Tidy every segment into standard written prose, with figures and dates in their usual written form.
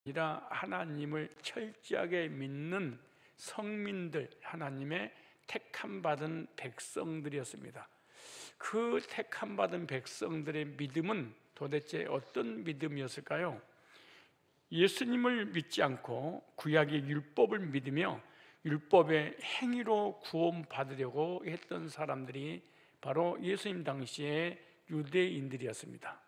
아니라 하나님을 철저하게 믿는 성민들, 하나님의 택함 받은 백성들이었습니다. 그 택함 받은 백성들의 믿음은 도대체 어떤 믿음이었을까요? 예수님을 믿지 않고 구약의 율법을 믿으며 율법의 행위로 구원받으려고 했던 사람들이 바로 예수님 당시의 유대인들이었습니다.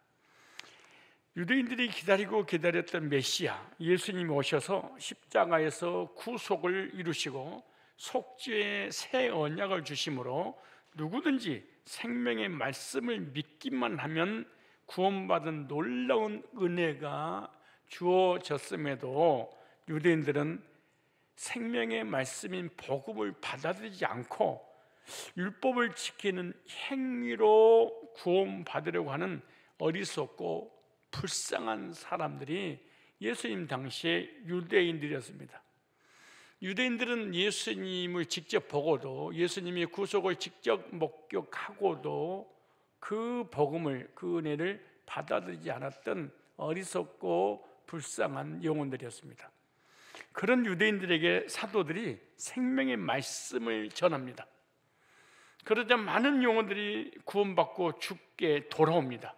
유대인들이 기다리고 기다렸던 메시아 예수님이 오셔서 십자가에서 구속을 이루시고 속죄의 새 언약을 주심으로 누구든지 생명의 말씀을 믿기만 하면 구원받은 놀라운 은혜가 주어졌음에도 유대인들은 생명의 말씀인 복음을 받아들이지 않고 율법을 지키는 행위로 구원받으려고 하는 어리석고 불쌍한 사람들이 예수님 당시의 유대인들이었습니다. 유대인들은 예수님을 직접 보고도, 예수님의 구속을 직접 목격하고도 그 복음을, 그 은혜를 받아들이지 않았던 어리석고 불쌍한 영혼들이었습니다. 그런 유대인들에게 사도들이 생명의 말씀을 전합니다. 그러자 많은 영혼들이 구원받고 죽게 돌아옵니다.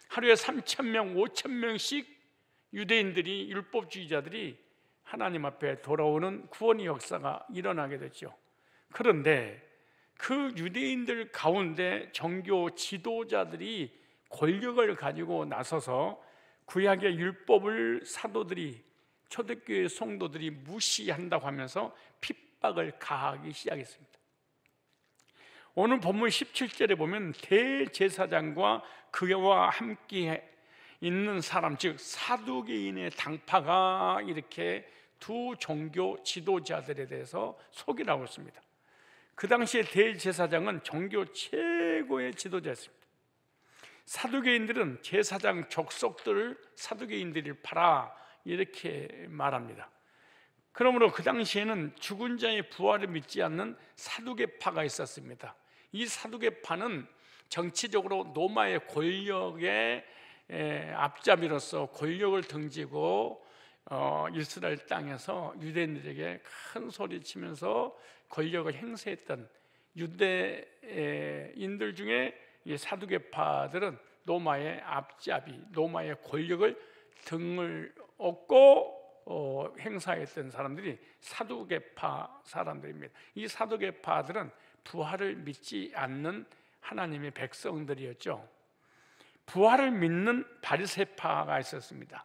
하루에 3,000명, 5,000명씩 유대인들이, 율법주의자들이 하나님 앞에 돌아오는 구원의 역사가 일어나게 됐죠. 그런데 그 유대인들 가운데 종교 지도자들이 권력을 가지고 나서서 구약의 율법을 사도들이, 초대교회 성도들이 무시한다고 하면서 핍박을 가하기 시작했습니다. 오늘 본문 17절에 보면 대제사장과 그와 함께 있는 사람, 즉 사두개인의 당파가 이렇게 두 종교 지도자들에 대해서 소개를 하고 있습니다. 그 당시에 대제사장은 종교 최고의 지도자였습니다. 사두개인들은 제사장 족속들을 사두개인들을 팔아 이렇게 말합니다. 그러므로 그 당시에는 죽은 자의 부활을 믿지 않는 사두개파가 있었습니다. 이 사두개파는 정치적으로 로마의 권력의 앞잡이로서 권력을 등지고 이스라엘 땅에서 유대인들에게 큰 소리치면서 권력을 행사했던 유대인들 중에 이 사두개파들은 로마의 앞잡이, 로마의 권력을 등을 업고 행사했던 사람들이 사두개파 사람들입니다. 이 사두개파들은 부활을 믿지 않는 하나님의 백성들이었죠. 부활을 믿는 바리새파가 있었습니다.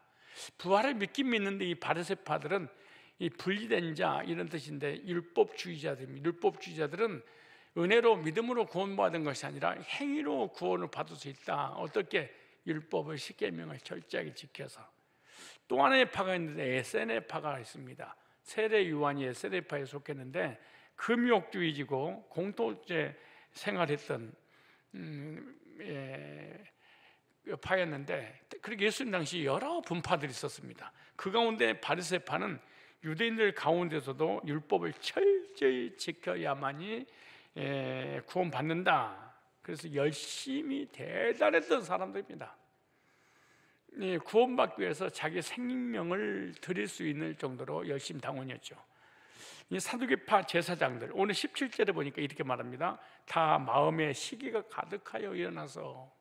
부활을 믿긴 믿는데 이 바리새파들은 이 분리된 자 이런 뜻인데 율법주의자들입니다. 율법주의자들은 은혜로 믿음으로 구원받은 것이 아니라 행위로 구원을 받을 수 있다. 어떻게? 율법을 십계명을 철저하게 지켜서. 또 하나의 파가 있는데 에세네파가 있습니다. 세례 요한이 에세네파에 속했는데 금욕주의지고 공동체 생활했던 파였는데, 그렇게 예수님 당시 여러 분파들이 있었습니다. 그 가운데 바리새파는 유대인들 가운데서도 율법을 철저히 지켜야만이 구원받는다. 그래서 열심히 대단했던 사람들입니다. 구원받기 위해서 자기 생명을 드릴 수 있는 정도로 열심 당원이었죠. 이 사두개파 제사장들, 오늘 17절에 보니까 이렇게 말합니다. 다 마음에 시기가 가득하여 일어나서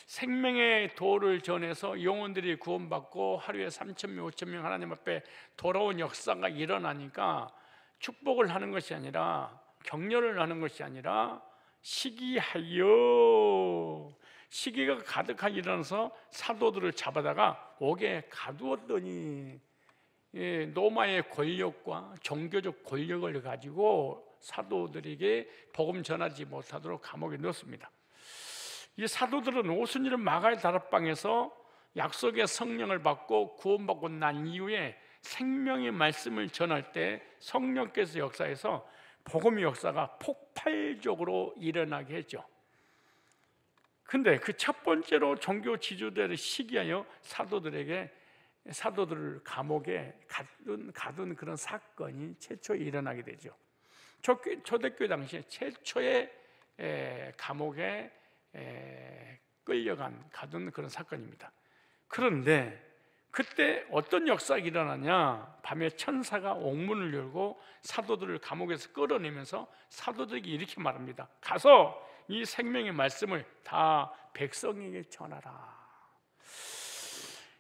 생명의 도를 전해서 영혼들이 구원받고 하루에 3,000명, 5,000명 하나님 앞에 돌아온 역사가 일어나니까 축복을 하는 것이 아니라, 격려를 하는 것이 아니라 시기가 가득하게 일어나서 사도들을 잡아다가 옥에 가두었더니 로마의 권력과 종교적 권력을 가지고 사도들에게 복음 전하지 못하도록 감옥에 넣었습니다. 이 사도들은 오순절 마가의 다락방에서 약속의 성령을 받고 구원받고 난 이후에 생명의 말씀을 전할 때 성령께서 역사해서 복음의 역사가 폭발적으로 일어나게 했죠. 근데 그 첫 번째로 종교 지도자를 시기하여 사도들을 감옥에 가둔 그런 사건이 최초에 일어나게 되죠. 초대교회 당시에 최초의 감옥에 가둔 그런 사건입니다. 그런데 그때 어떤 역사가 일어나냐? 밤에 천사가 옥문을 열고 사도들을 감옥에서 끌어내면서 사도들에게 이렇게 말합니다. 가서 이 생명의 말씀을 다 백성에게 전하라.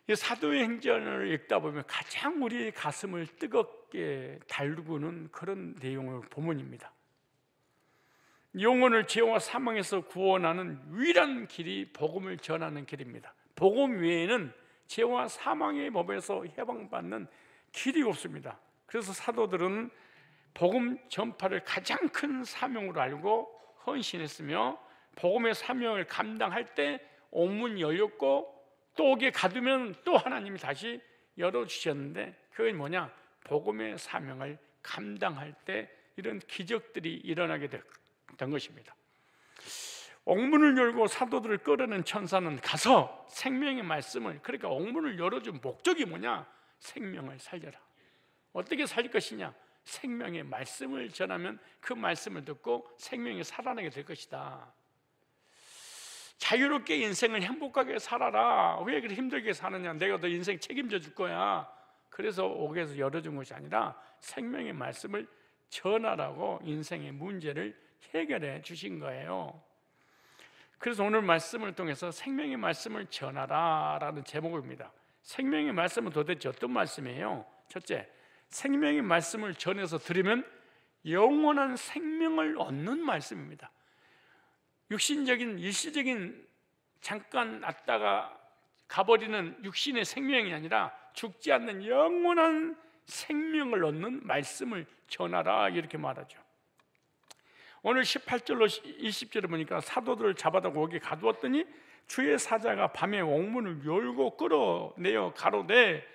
이 사도의 행전을 읽다 보면 가장 우리의 가슴을 뜨겁게 달구는 그런 내용의 본문입니다. 영혼을 죄와 사망에서 구원하는 유일한 길이 복음을 전하는 길입니다. 복음 외에는 죄와 사망의 법에서 해방받는 길이 없습니다. 그래서 사도들은 복음 전파를 가장 큰 사명으로 알고 헌신했으며 복음의 사명을 감당할 때 옥문이 열렸고 또 옥에 가두면 또 하나님이 다시 열어주셨는데 그게 뭐냐? 복음의 사명을 감당할 때 이런 기적들이 일어나게 된 것입니다. 옥문을 열고 사도들을 끌어낸 천사는 가서 생명의 말씀을, 그러니까 옥문을 열어준 목적이 뭐냐? 생명을 살려라. 어떻게 살릴 것이냐? 생명의 말씀을 전하면 그 말씀을 듣고 생명이 살아나게 될 것이다. 자유롭게 인생을 행복하게 살아라. 왜 그렇게 힘들게 사느냐? 내가 너 인생 책임져 줄 거야. 그래서 옥에서 열어준 것이 아니라 생명의 말씀을 전하라고 인생의 문제를 해결해 주신 거예요. 그래서 오늘 말씀을 통해서 생명의 말씀을 전하라 라는 제목입니다. 생명의 말씀은 도대체 어떤 말씀이에요? 첫째, 생명의 말씀을 전해서 들으면 영원한 생명을 얻는 말씀입니다. 육신적인 일시적인 잠깐 왔다가 가버리는 육신의 생명이 아니라 죽지 않는 영원한 생명을 얻는 말씀을 전하라 이렇게 말하죠. 오늘 18절로 20절에 보니까 사도들을 잡아다 옥에 가두었더니 주의 사자가 밤에 옥문을 열고 끌어내어 가로되,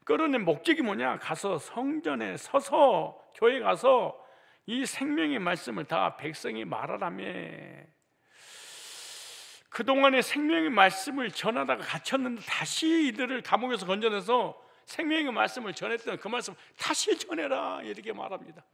끌어낸 목적이 뭐냐? 가서 성전에 서서 교회 가서 이 생명의 말씀을 다 백성이 말하라며. 그동안에 생명의 말씀을 전하다가 갇혔는데 다시 이들을 감옥에서 건져내서 생명의 말씀을 전했던 그 말씀 다시 전해라 이렇게 말합니다.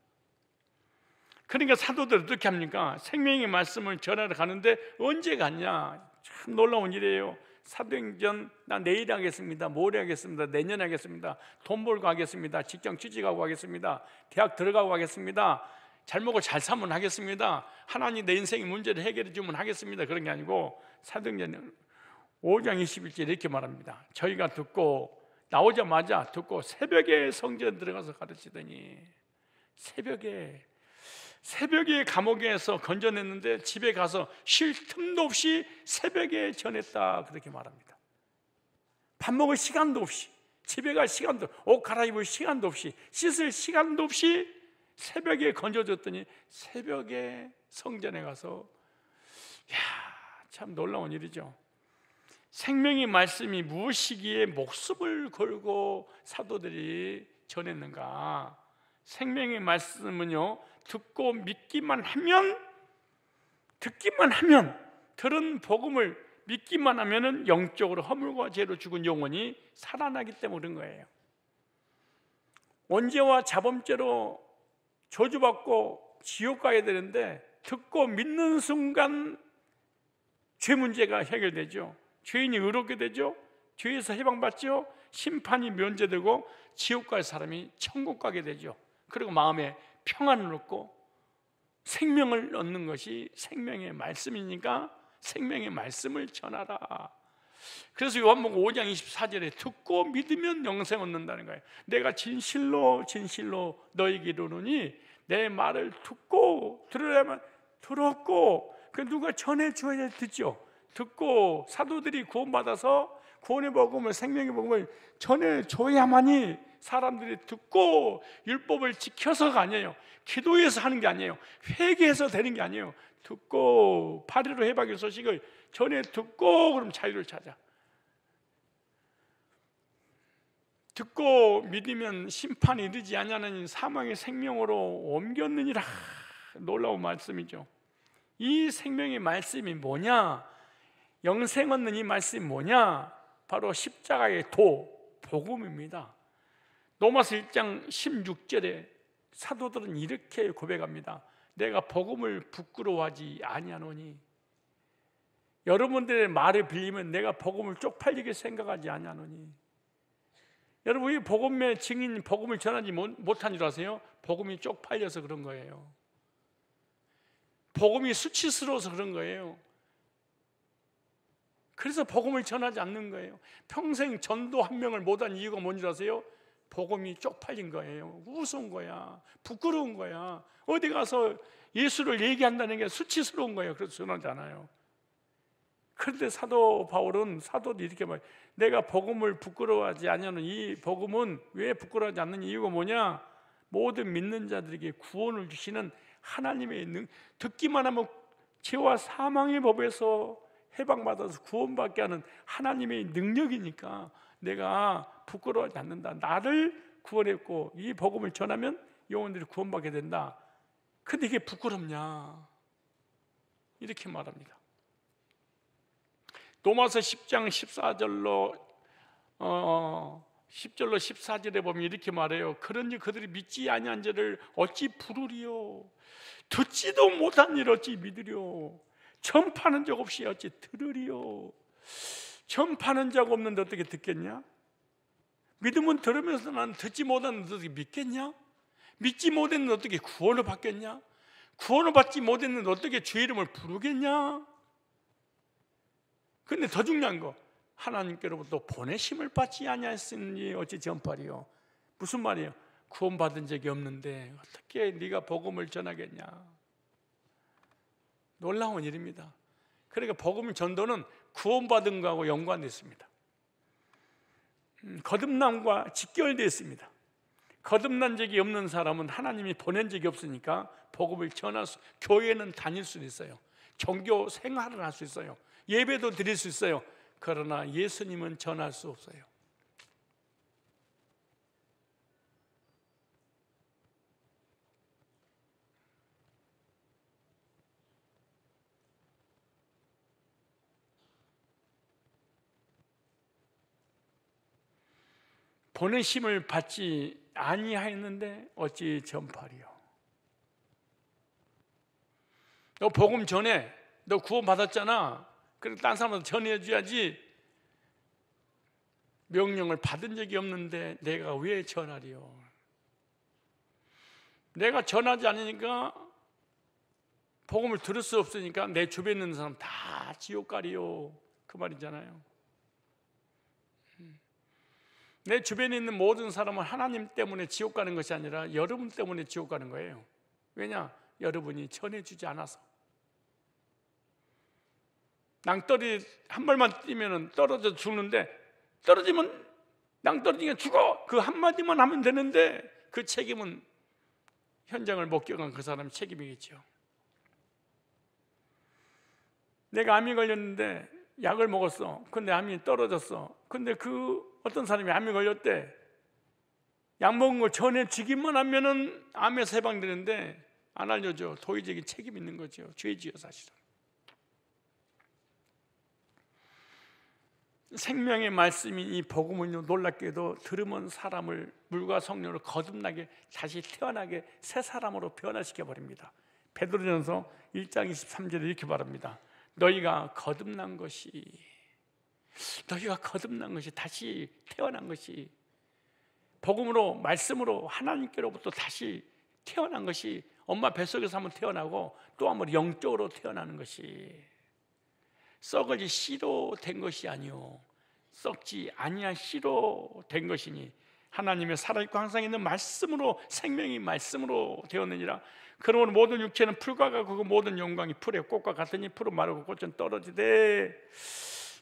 그러니까 사도들 어떻게 합니까? 생명의 말씀을 전하러 가는데 언제 갔냐? 참 놀라운 일이에요. 사도행전 나 내일 하겠습니다, 모레 하겠습니다, 내년에 하겠습니다, 돈 벌고 하겠습니다, 직장 취직하고 하겠습니다, 대학 들어가고 하겠습니다, 잘 먹고 잘 살면 하겠습니다, 하나님 내 인생의 문제를 해결해 주면 하겠습니다. 그런 게 아니고 사도행전 5장 21절 이렇게 말합니다. 저희가 듣고 나오자마자 듣고 새벽에 성전 들어가서 가르치더니, 새벽에 감옥에서 건져냈는데 집에 가서 쉴 틈도 없이 새벽에 전했다 그렇게 말합니다. 밥 먹을 시간도 없이, 집에 갈 시간도, 옷 갈아입을 시간도 없이, 씻을 시간도 없이 새벽에 건져줬더니 새벽에 성전에 가서, 참 놀라운 일이죠. 생명의 말씀이 무엇이기에 목숨을 걸고 사도들이 전했는가? 생명의 말씀은요, 듣고 믿기만 하면, 들은 복음을 믿기만 하면은 영적으로 허물과 죄로 죽은 영혼이 살아나기 때문인 거예요. 원죄와 자범죄로 저주받고 지옥 가야 되는데 듣고 믿는 순간 죄 문제가 해결되죠. 죄인이 의롭게 되죠. 죄에서 해방받죠. 심판이 면제되고 지옥 갈 사람이 천국 가게 되죠. 그리고 마음에 평안을 얻고 생명을 얻는 것이 생명의 말씀이니까 생명의 말씀을 전하라. 그래서 요한복음 5장 24절에 듣고 믿으면 영생 얻는다는 거예요. 내가 진실로 너에게 이르노니 내 말을 듣고 들으려면 들었고, 그 누가 전해줘야 듣죠. 듣고 사도들이 구원받아서 구원의 복음을, 생명의 복음을 전해줘야만이 사람들이 듣고 율법을 지켜서가 아니에요. 기도해서 하는 게 아니에요. 회개해서 되는 게 아니에요. 듣고 8.15 해방의 소식을 전해 듣고 그럼 자유를 찾아. 듣고 믿으면 심판이 이르지 아니하는 사망의 생명으로 옮겼느니라. 놀라운 말씀이죠. 이 생명의 말씀이 뭐냐? 영생 얻는 이 말씀이 뭐냐? 바로 십자가의 복음입니다. 로마서 1장 16절에 사도들은 이렇게 고백합니다. 내가 복음을 부끄러워하지 아니하노니, 여러분들의 말을 빌리면 내가 복음을 쪽팔리게 생각하지 아니하노니, 여러분, 이 복음의 증인, 복음을 전하지 못한 줄 아세요? 복음이 쪽팔려서 그런 거예요. 복음이 수치스러워서 그런 거예요. 그래서 복음을 전하지 않는 거예요. 평생 전도 한 명을 못한 이유가 뭔지 아세요? 복음이 쪽팔린 거예요. 우스운 거야. 부끄러운 거야. 어디 가서 예수를 얘기한다는 게 수치스러운 거예요. 그래서 전하지 않아요. 그런데 사도 바울은, 사도도 이렇게 말해요. 내가 복음을 부끄러워하지 않냐는, 이 복음은 왜 부끄러워하지 않는 이유가 뭐냐? 모든 믿는 자들에게 구원을 주시는 하나님의 듣기만 하면 죄와 사망의 법에서 해방받아서 구원받게 하는 하나님의 능력이니까 내가 부끄러워하지 않는다. 나를 구원했고 이 복음을 전하면 영혼들이 구원받게 된다. 근데 이게 부끄럽냐? 이렇게 말합니다. 로마서 10장 14절로 10절로 14절에 보면 이렇게 말해요. 그런지 그들이 믿지 아니한 자를 어찌 부르리요? 듣지도 못한 일 어찌 믿으리요? 전파하는 적 없이 어찌 들으리요? 전파하는 적 없는데 어떻게 듣겠냐? 믿으면 들으면서 난 듣지 못했는데 어떻게 믿겠냐? 믿지 못했는데 어떻게 구원을 받겠냐? 구원을 받지 못했는데 어떻게 주의 이름을 부르겠냐? 근데 더 중요한 거, 하나님께로부터 보내심을 받지 아니하였으니 어찌 전파리요? 무슨 말이에요? 구원받은 적이 없는데 어떻게 네가 복음을 전하겠냐? 놀라운 일입니다. 그러니까 복음 전도는 구원받은 거하고 연관되어 있습니다. 거듭남과 직결되어 있습니다. 거듭난 적이 없는 사람은 하나님이 보낸 적이 없으니까 복음을 전할 수, 교회는 다닐 수 있어요. 종교 생활을 할 수 있어요. 예배도 드릴 수 있어요. 그러나 예수님은 전할 수 없어요. 보내심을 받지 아니하였는데 어찌 전파리요? 너 복음 전해. 너 구원 받았잖아. 그래, 딴 사람한테 전해줘야지. 명령을 받은 적이 없는데 내가 왜 전하리요? 내가 전하지 않으니까, 복음을 들을 수 없으니까 내 주변에 있는 사람 다 지옥 가리요, 그 말이잖아요. 내 주변에 있는 모든 사람은 하나님 때문에 지옥 가는 것이 아니라 여러분 때문에 지옥 가는 거예요. 왜냐? 여러분이 전해주지 않아서. 낭떠러지 한 발만 뛰면 떨어져 죽는데, 떨어지면 낭떠러지가 죽어, 그 한마디만 하면 되는데 그 책임은 현장을 목격한 그 사람의 책임이겠죠. 내가 암이 걸렸는데 약을 먹었어. 근데 암이 떨어졌어. 근데 그 어떤 사람이 암이 걸렸대. 약 먹은 걸 전해주기만 하면은 암에서 해방되는데 안 알려줘. 도의적인 책임이 있는 거죠. 죄지요, 사실은. 생명의 말씀이 이 복음은요, 놀랍게도 들으면 사람을 물과 성령으로 거듭나게, 다시 태어나게 새 사람으로 변화시켜 버립니다. 베드로전서 1장 23절에 이렇게 말합니다. 너희가 거듭난 것이, 다시 태어난 것이, 복음으로, 말씀으로 하나님께로부터 다시 태어난 것이, 엄마 뱃속에서 한번 태어나고 또 한번 영적으로 태어나는 것이, 썩어지 씨로 된 것이 아니요 썩지 아니한 씨로 된 것이니 하나님의 살아있고 항상 있는 말씀으로, 생명이 말씀으로 되었느니라. 그러므로 모든 육체는 풀과 같고 그 모든 영광이 풀의 꽃과 같으니 풀은 마르고 꽃은 떨어지되.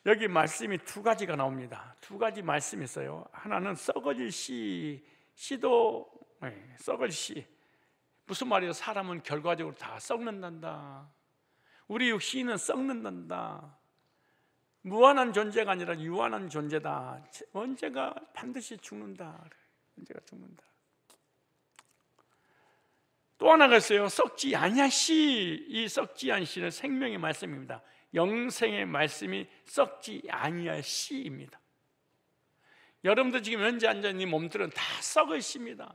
여기 말씀이 두 가지가 나옵니다. 두 가지 말씀이 있어요. 하나는 썩어질 씨도 썩을 씨. 무슨 말이에요? 사람은 결과적으로 다 썩는단다. 우리 육신은 썩는단다. 무한한 존재가 아니라 유한한 존재다. 언제가 반드시 죽는다. 언제가 죽는다. 또 하나가 있어요. 썩지 아니한 씨. 이 썩지 아니한 씨는 생명의 말씀입니다. 영생의 말씀이 썩지 아니할 씨입니다. 여러분들 지금 현재 앉아있는 몸들은 다 썩을 씨입니다.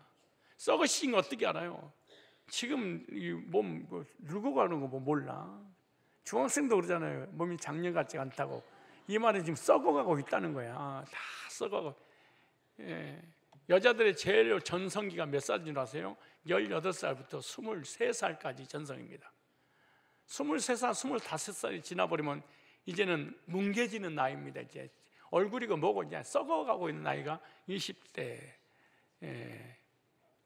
썩을 씨인 거 어떻게 알아요? 지금 이 몸 늙어가는 거 뭐 몰라. 중학생도 그러잖아요. 몸이 작년 같지 않다고. 이 말은 지금 썩어가고 있다는 거야. 다 썩어가고. 여자들의 제일 전성기가 몇 살인 줄 아세요? 18살부터 23살까지 전성입니다. 23살, 25살이 지나버리면 이제는 뭉개지는 나이입니다. 이제 얼굴이고 뭐고 이제 썩어가고 있는 나이가 20대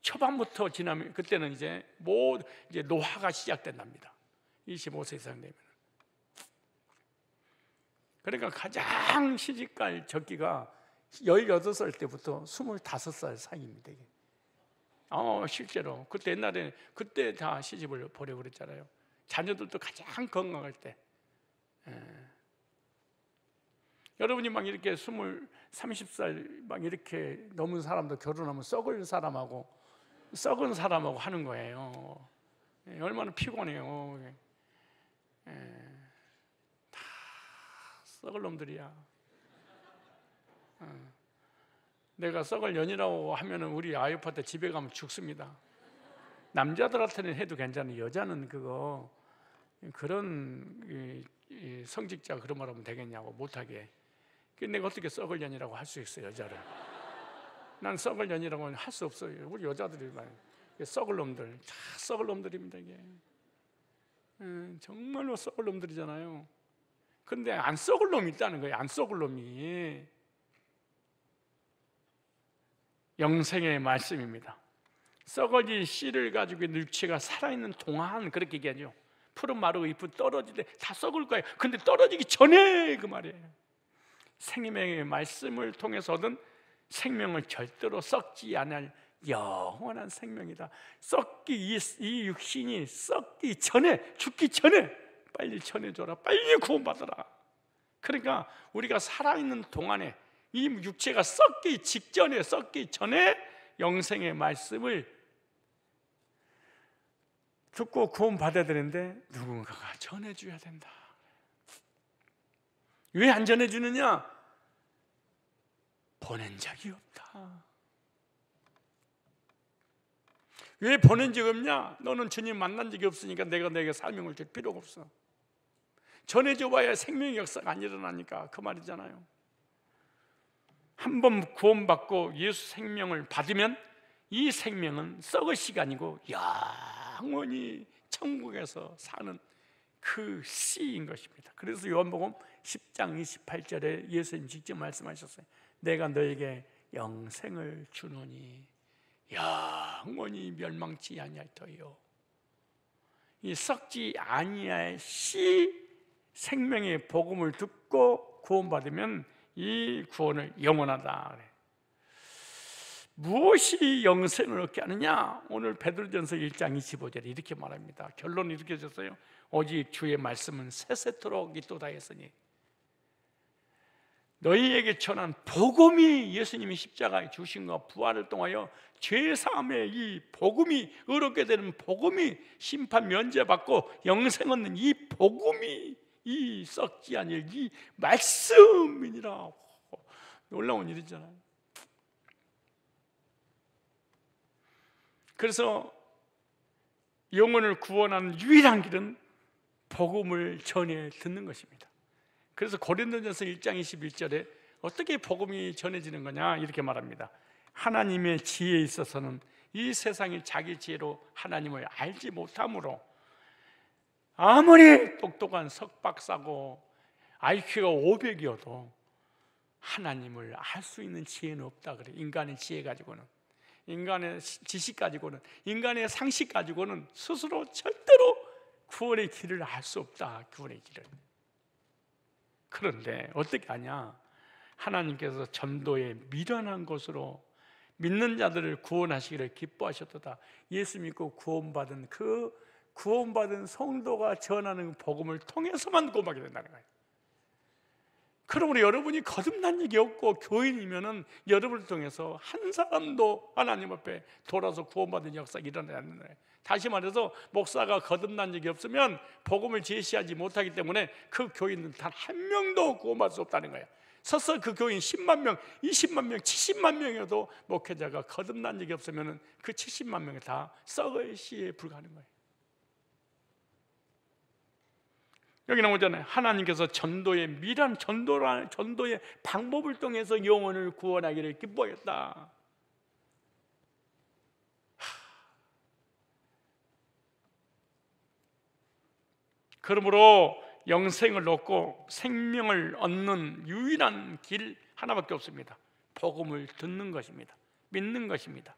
초반부터 지나면 그때는 이제 이제 노화가 시작된답니다. 25세 이상 되면. 그러니까 가장 시집갈 적기가 18살 때부터 25살 사이입니다. 이게. 실제로 그때 옛날에 그때 다 시집을 보려고 그랬잖아요. 자녀들도 가장 건강할 때. 여러분이 막 이렇게 30살 막 이렇게 넘은 사람도 결혼하면 썩은 사람하고 하는 거예요. 얼마나 피곤해요. 다 썩을 놈들이야. 내가 썩을 년이라고 하면은 우리 아이오파한테 집에 가면 죽습니다. 남자들한테는 해도 괜찮아요. 여자는 그런 성직자 그런 말 하면 되겠냐고 못하게. 내가 어떻게 썩을 년이라고 할 수 있어요, 여자를. 난 썩을 년이라고 할 수 없어요. 우리 여자들이 썩을 놈들, 썩을 놈들입니다 이게. 정말로 썩을 놈들이잖아요. 근데 안 썩을 놈이 있다는 거예요. 안 썩을 놈이. 영생의 말씀입니다. 썩어진 씨를 가지고 있는 육체가 살아있는 동안 그렇게 얘기하죠. 푸른 마르고 잎은 떨어질 때 다 썩을 거예요. 근데 떨어지기 전에 그 말이에요. 생명의 말씀을 통해서 얻은 생명을 절대로 썩지 않을 영원한 생명이다. 이 육신이 썩기 전에, 죽기 전에 빨리 전해줘라. 빨리 구원받아라. 그러니까 우리가 살아있는 동안에 이 육체가 썩기 직전에, 썩기 전에 영생의 말씀을 듣고 구원받아야 되는데 누군가가 전해줘야 된다. 왜 안 전해주느냐? 보낸 적이 없다. 왜 보낸 적이 없냐? 너는 주님 만난 적이 없으니까 내가 너에게 설명을 줄 필요가 없어. 전해줘봐야 생명의 역사가 안 일어나니까 그 말이잖아요. 한 번 구원받고 예수 생명을 받으면 이 생명은 썩을 시간이고 영원히 천국에서 사는 그 씨인 것입니다. 그래서 요한복음 10장 28절에 예수님 직접 말씀하셨어요. 내가 너에게 영생을 주노니 영원히 멸망치 아니할 터이요. 이 썩지 아니할 씨 생명의 복음을 듣고 구원받으면 이 구원을 영원하다 그래. 무엇이 영생을 얻게 하느냐? 오늘 베드로전서 1장 25절에 이렇게 말합니다. 결론이 이렇게 졌어요. 오직 주의 말씀은 세세토록 있도다 했으니 너희에게 전한 복음이 예수님이 십자가에 주신 것 부활을 통하여 죄사함의 이 복음이 의롭게 되는 복음이 심판 면제받고 영생 얻는 이 복음이 이 썩지 아니할 이 말씀이니라. 놀라운 일이잖아요. 그래서 영혼을 구원하는 유일한 길은 복음을 전해 듣는 것입니다. 그래서 고린도전서 1장 21절에 어떻게 복음이 전해지는 거냐 이렇게 말합니다. 하나님의 지혜에 있어서는 이 세상이 자기 지혜로 하나님을 알지 못하므로 아무리 똑똑한 석박사고 IQ가 500이어도 하나님을 알 수 있는 지혜는 없다 그래. 인간의 지혜 가지고는, 인간의 지식 가지고는, 인간의 상식 가지고는 스스로 절대로 구원의 길을 알 수 없다. 구원의 길을. 그런데 어떻게 하냐? 하나님께서 전도의 미련한 것으로 믿는 자들을 구원하시기를 기뻐하셨도다. 예수 믿고 구원받은 그 구원받은 성도가 전하는 복음을 통해서만 구원받게 된다는 거예요. 그러므로 여러분이 거듭난 적이 없고 교인이면은 여러분을 통해서 한 사람도 하나님 앞에 돌아서 구원받은 역사가 일어나지 않는 거예요. 다시 말해서 목사가 거듭난 적이 없으면 복음을 제시하지 못하기 때문에 그 교인은 단 한 명도 구원받을 수 없다는 거예요. 서서 그 교인 10만 명, 20만 명, 70만 명이어도 목회자가 거듭난 적이 없으면 그 70만 명이 다 썩을 씨에 불과하는 거예요. 여기 나오잖아요. 하나님께서 전도의 미란 전도의 방법을 통해서 영혼을 구원하기를 기뻐했다. 그러므로 영생을 얻고 생명을 얻는 유일한 길 하나밖에 없습니다. 복음을 듣는 것입니다. 믿는 것입니다.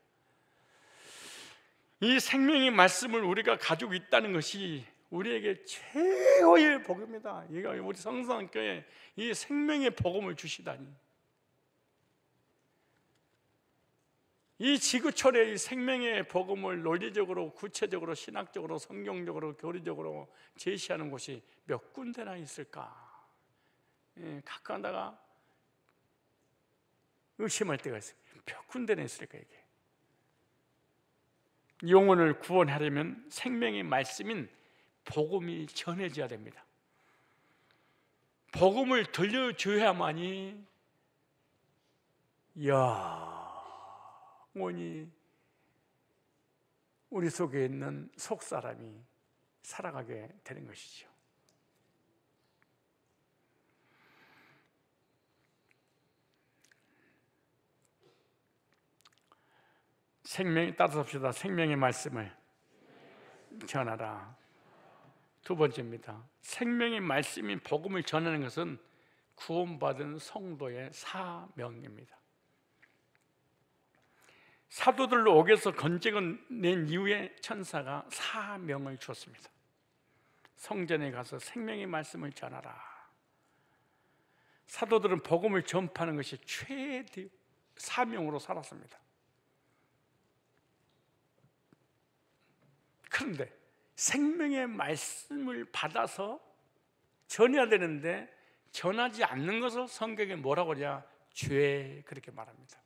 이 생명의 말씀을 우리가 가지고 있다는 것이 우리에게 최고의 복입니다. 이거 우리 성산교회 이 생명의 복음을 주시다니, 이 지구촌에 이 생명의 복음을 논리적으로, 구체적으로, 신학적으로, 성경적으로, 교리적으로 제시하는 곳이 몇 군데나 있을까? 가끔가다가 의심할 때가 있습니다. 몇 군데나 있을까 이게? 영혼을 구원하려면 생명의 말씀인 복음이 전해져야 됩니다. 복음을 들려줘야만이 영원히 우리 속에 있는 속사람이 살아가게 되는 것이죠. 따라서 합시다. 생명의 말씀을 전하라. 두 번째입니다. 생명의 말씀인 복음을 전하는 것은 구원받은 성도의 사명입니다. 사도들로 옥에서 건져낸 이후에 천사가 사명을 주었습니다. 성전에 가서 생명의 말씀을 전하라. 사도들은 복음을 전파하는 것이 최대 사명으로 살았습니다. 그런데 생명의 말씀을 받아서 전해야 되는데 전하지 않는 것을 성경에 뭐라고 하냐? 죄, 그렇게 말합니다.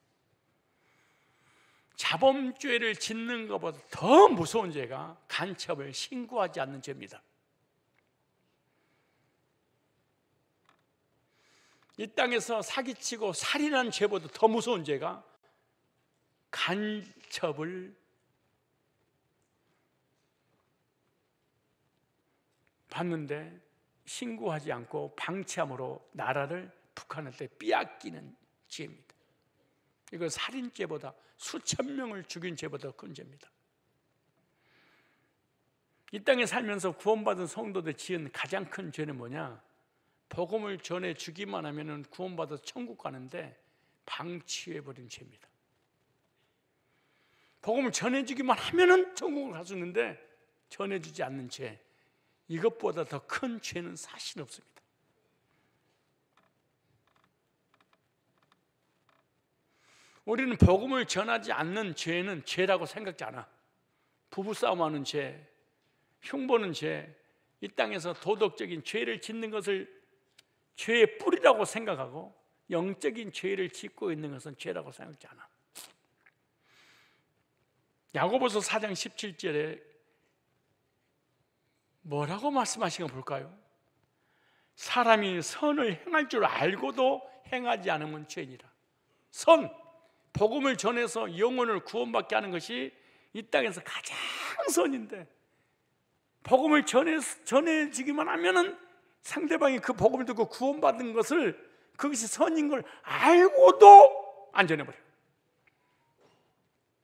자범죄를 짓는 것보다 더 무서운 죄가 간첩을 신고하지 않는 죄입니다. 이 땅에서 사기치고 살인한 죄보다 더 무서운 죄가 간첩을 봤는데 신고하지 않고 방치함으로 나라를 북한한테 빼앗기는 죄입니다. 이거 살인죄보다, 수천 명을 죽인 죄보다 큰 죄입니다. 이 땅에 살면서 구원받은 성도들 지은 가장 큰 죄는 뭐냐? 복음을 전해 주기만 하면 구원받아서 천국 가는데 방치해버린 죄입니다. 복음을 전해주기만 하면 천국을 갈 수 있는데 전해주지 않는 죄, 이것보다 더 큰 죄는 사실 없습니다. 우리는 복음을 전하지 않는 죄는 죄라고 생각지 않아. 부부싸움하는 죄, 흉보는 죄, 이 땅에서 도덕적인 죄를 짓는 것을 죄의 뿌리라고 생각하고 영적인 죄를 짓고 있는 것은 죄라고 생각지 않아. 야고보서 4장 17절에 뭐라고 말씀하시는 거 볼까요? 사람이 선을 행할 줄 알고도 행하지 않으면 죄니라. 선, 복음을 전해서 영혼을 구원받게 하는 것이 이 땅에서 가장 선인데, 복음을 전해지기만 하면은 상대방이 그 복음을 듣고 구원받은 것을, 그것이 선인 걸 알고도 안 전해버려.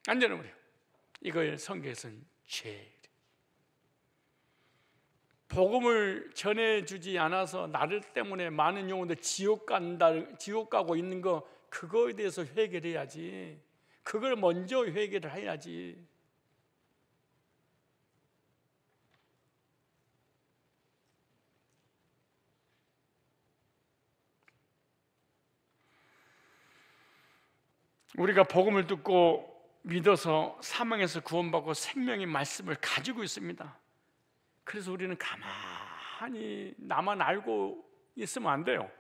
안 전해버려. 이걸 성경에서는 죄. 복음을 전해주지 않아서 나를 때문에 많은 영혼들 지옥 가고 있는 거, 그거에 대해서 회개를 해야지. 그걸 먼저 회개를 해야지. 우리가 복음을 듣고 믿어서 사망에서 구원받고 생명의 말씀을 가지고 있습니다. 그래서 우리는 가만히 나만 알고 있으면 안 돼요.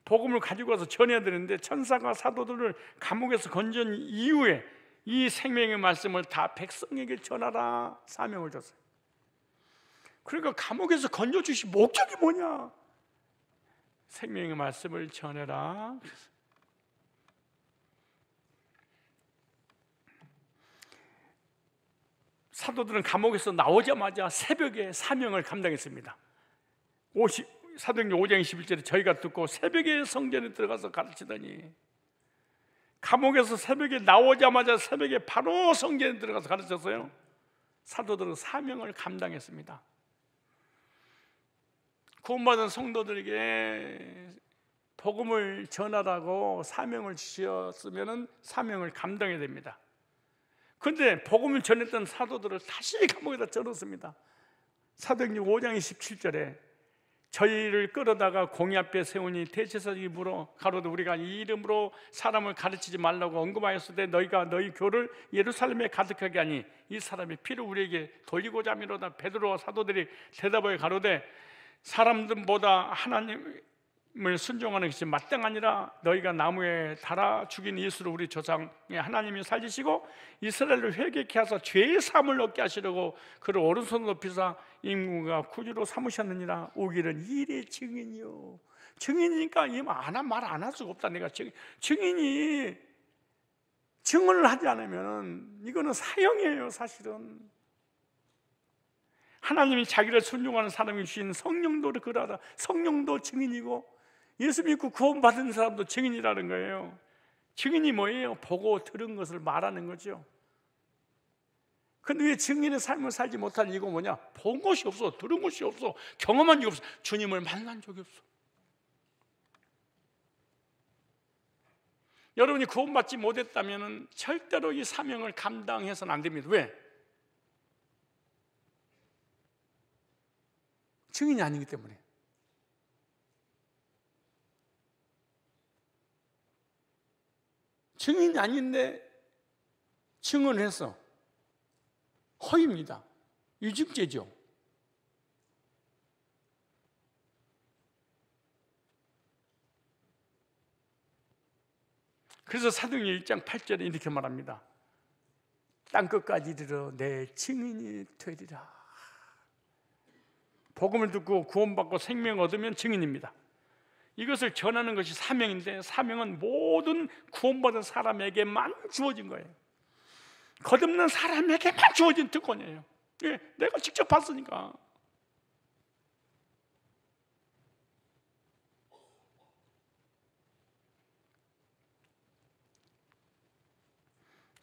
복음을 가지고 와서 전해야 되는데, 천사가 사도들을 감옥에서 건진 이후에 이 생명의 말씀을 다 백성에게 전하라 사명을 줬어요. 그러니까 감옥에서 건져주신 목적이 뭐냐? 생명의 말씀을 전해라. 사도들은 감옥에서 나오자마자 새벽에 사명을 감당했습니다. 사도행전 5장 21절에 저희가 듣고 새벽에 성전에 들어가서 가르치더니, 감옥에서 새벽에 나오자마자 새벽에 바로 성전에 들어가서 가르쳤어요. 사도들은 사명을 감당했습니다. 구원받은 성도들에게 복음을 전하라고 사명을 주셨으면 사명을 감당해야 됩니다. 그런데 복음을 전했던 사도들을 다시 감옥에다 쳐넣습니다. 사도행전 5장 27절에 저희를 끌어다가 공의 앞에 세우니 대제사장이 물어 가로되 우리가 이 이름으로 사람을 가르치지 말라고 언급하였을 때 너희가 너희 교를 예루살렘에 가득하게 하니 이 사람의 피를 우리에게 돌리고자 함이로다. 베드로와 사도들이 대답하여 가로되 사람들보다 하나님을 순종하는 것이 마땅하니라. 너희가 나무에 달아 죽인 예수를 우리 조상의 하나님이 살리시고 이스라엘을 회개케 하사 죄의 사함을 얻게 하시려고 그를 오른손 높이사 임금과 구주로 삼으셨느니라. 오기는 일의 증인이요. 증인이니까 말 안 할 수가 없다. 내가 증인이 증언을 하지 않으면 이거는 사형이에요. 사실은 하나님이 자기를 순종하는 사람이 주신 성령도 그러하다. 성령도 증인이고 예수 믿고 구원받은 사람도 증인이라는 거예요. 증인이 뭐예요? 보고 들은 것을 말하는 거죠. 근데 왜 증인의 삶을 살지 못하는 이유가 뭐냐? 본 것이 없어, 들은 것이 없어, 경험한 적이 없어, 주님을 만난 적이 없어. 여러분이 구원받지 못했다면 절대로 이 사명을 감당해서는 안 됩니다. 왜? 증인이 아니기 때문에. 증인이 아닌데 증언을 해서 허위입니다. 유증죄죠. 그래서 사도행전 1장 8절에 이렇게 말합니다. 땅끝까지 이르러 내 증인이 되리라. 복음을 듣고 구원받고 생명 얻으면 증인입니다. 이것을 전하는 것이 사명인데 사명은 모든 구원받은 사람에게만 주어진 거예요. 거듭난 사람에게만 주어진 특권이에요. 예, 내가 직접 봤으니까.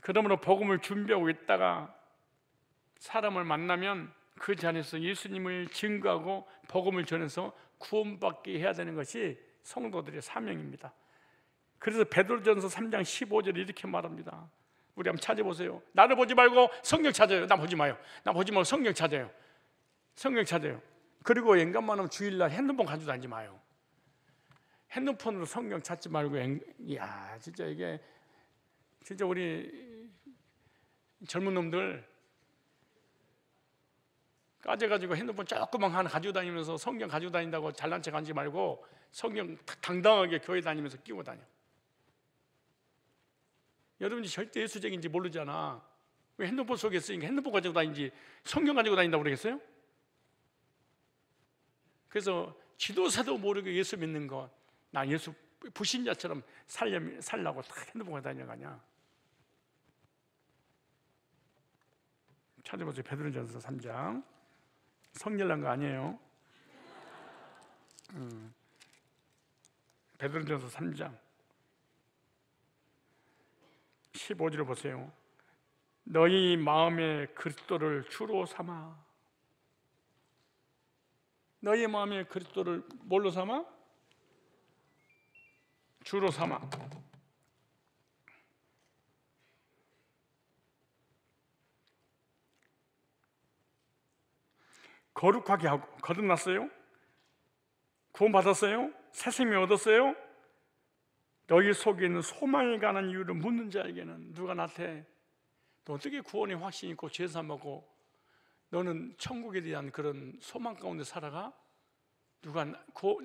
그러므로 복음을 준비하고 있다가 사람을 만나면 그 자리에서 예수님을 증거하고 복음을 전해서 구원받게 해야 되는 것이 성도들의 사명입니다. 그래서 베드로전서 3장 15절에 이렇게 말합니다. 우리 한번 찾아보세요. 나를 보지 말고 성경 찾아요. 나 보지 마요. 나 보지 말고 성경 찾아요. 성경 찾아요. 그리고 영감만 하면 주일날 핸드폰 가지고 다니지 마요. 핸드폰으로 성경 찾지 말고 이야 진짜 이게 진짜 우리 젊은 놈들 까져가지고 핸드폰 조그만 하나 가지고 다니면서 성경 가지고 다닌다고 잘난 척 하지 말고 성경 당당하게 교회 다니면서 끼고 다녀. 여러분이 절대 예수적인지 모르잖아. 왜 핸드폰 속에 있으니까 핸드폰 가지고 다니지 성경 가지고 다닌다고 그러겠어요? 그래서 지도사도 모르게 예수 믿는 거, 나 예수 불신자처럼 살라고 다 핸드폰 가지고 다니는 거 아니야. 찾아보세요. 베드로전서 3장. 성질난 거 아니에요. 베드로전서 3장 15절을 보세요. 너희 마음의 그리스도를 주로 삼아. 너희 마음의 그리스도를 뭘로 삼아? 주로 삼아. 거룩하게 하고. 거듭났어요? 구원받았어요? 새 생명 얻었어요? 너희 속에 있는 소망에 관한 이유를 묻는 자에게는 누가 나한테 너 어떻게 구원의 확신이 있고 죄 사하고 너는 천국에 대한 그런 소망 가운데 살아가?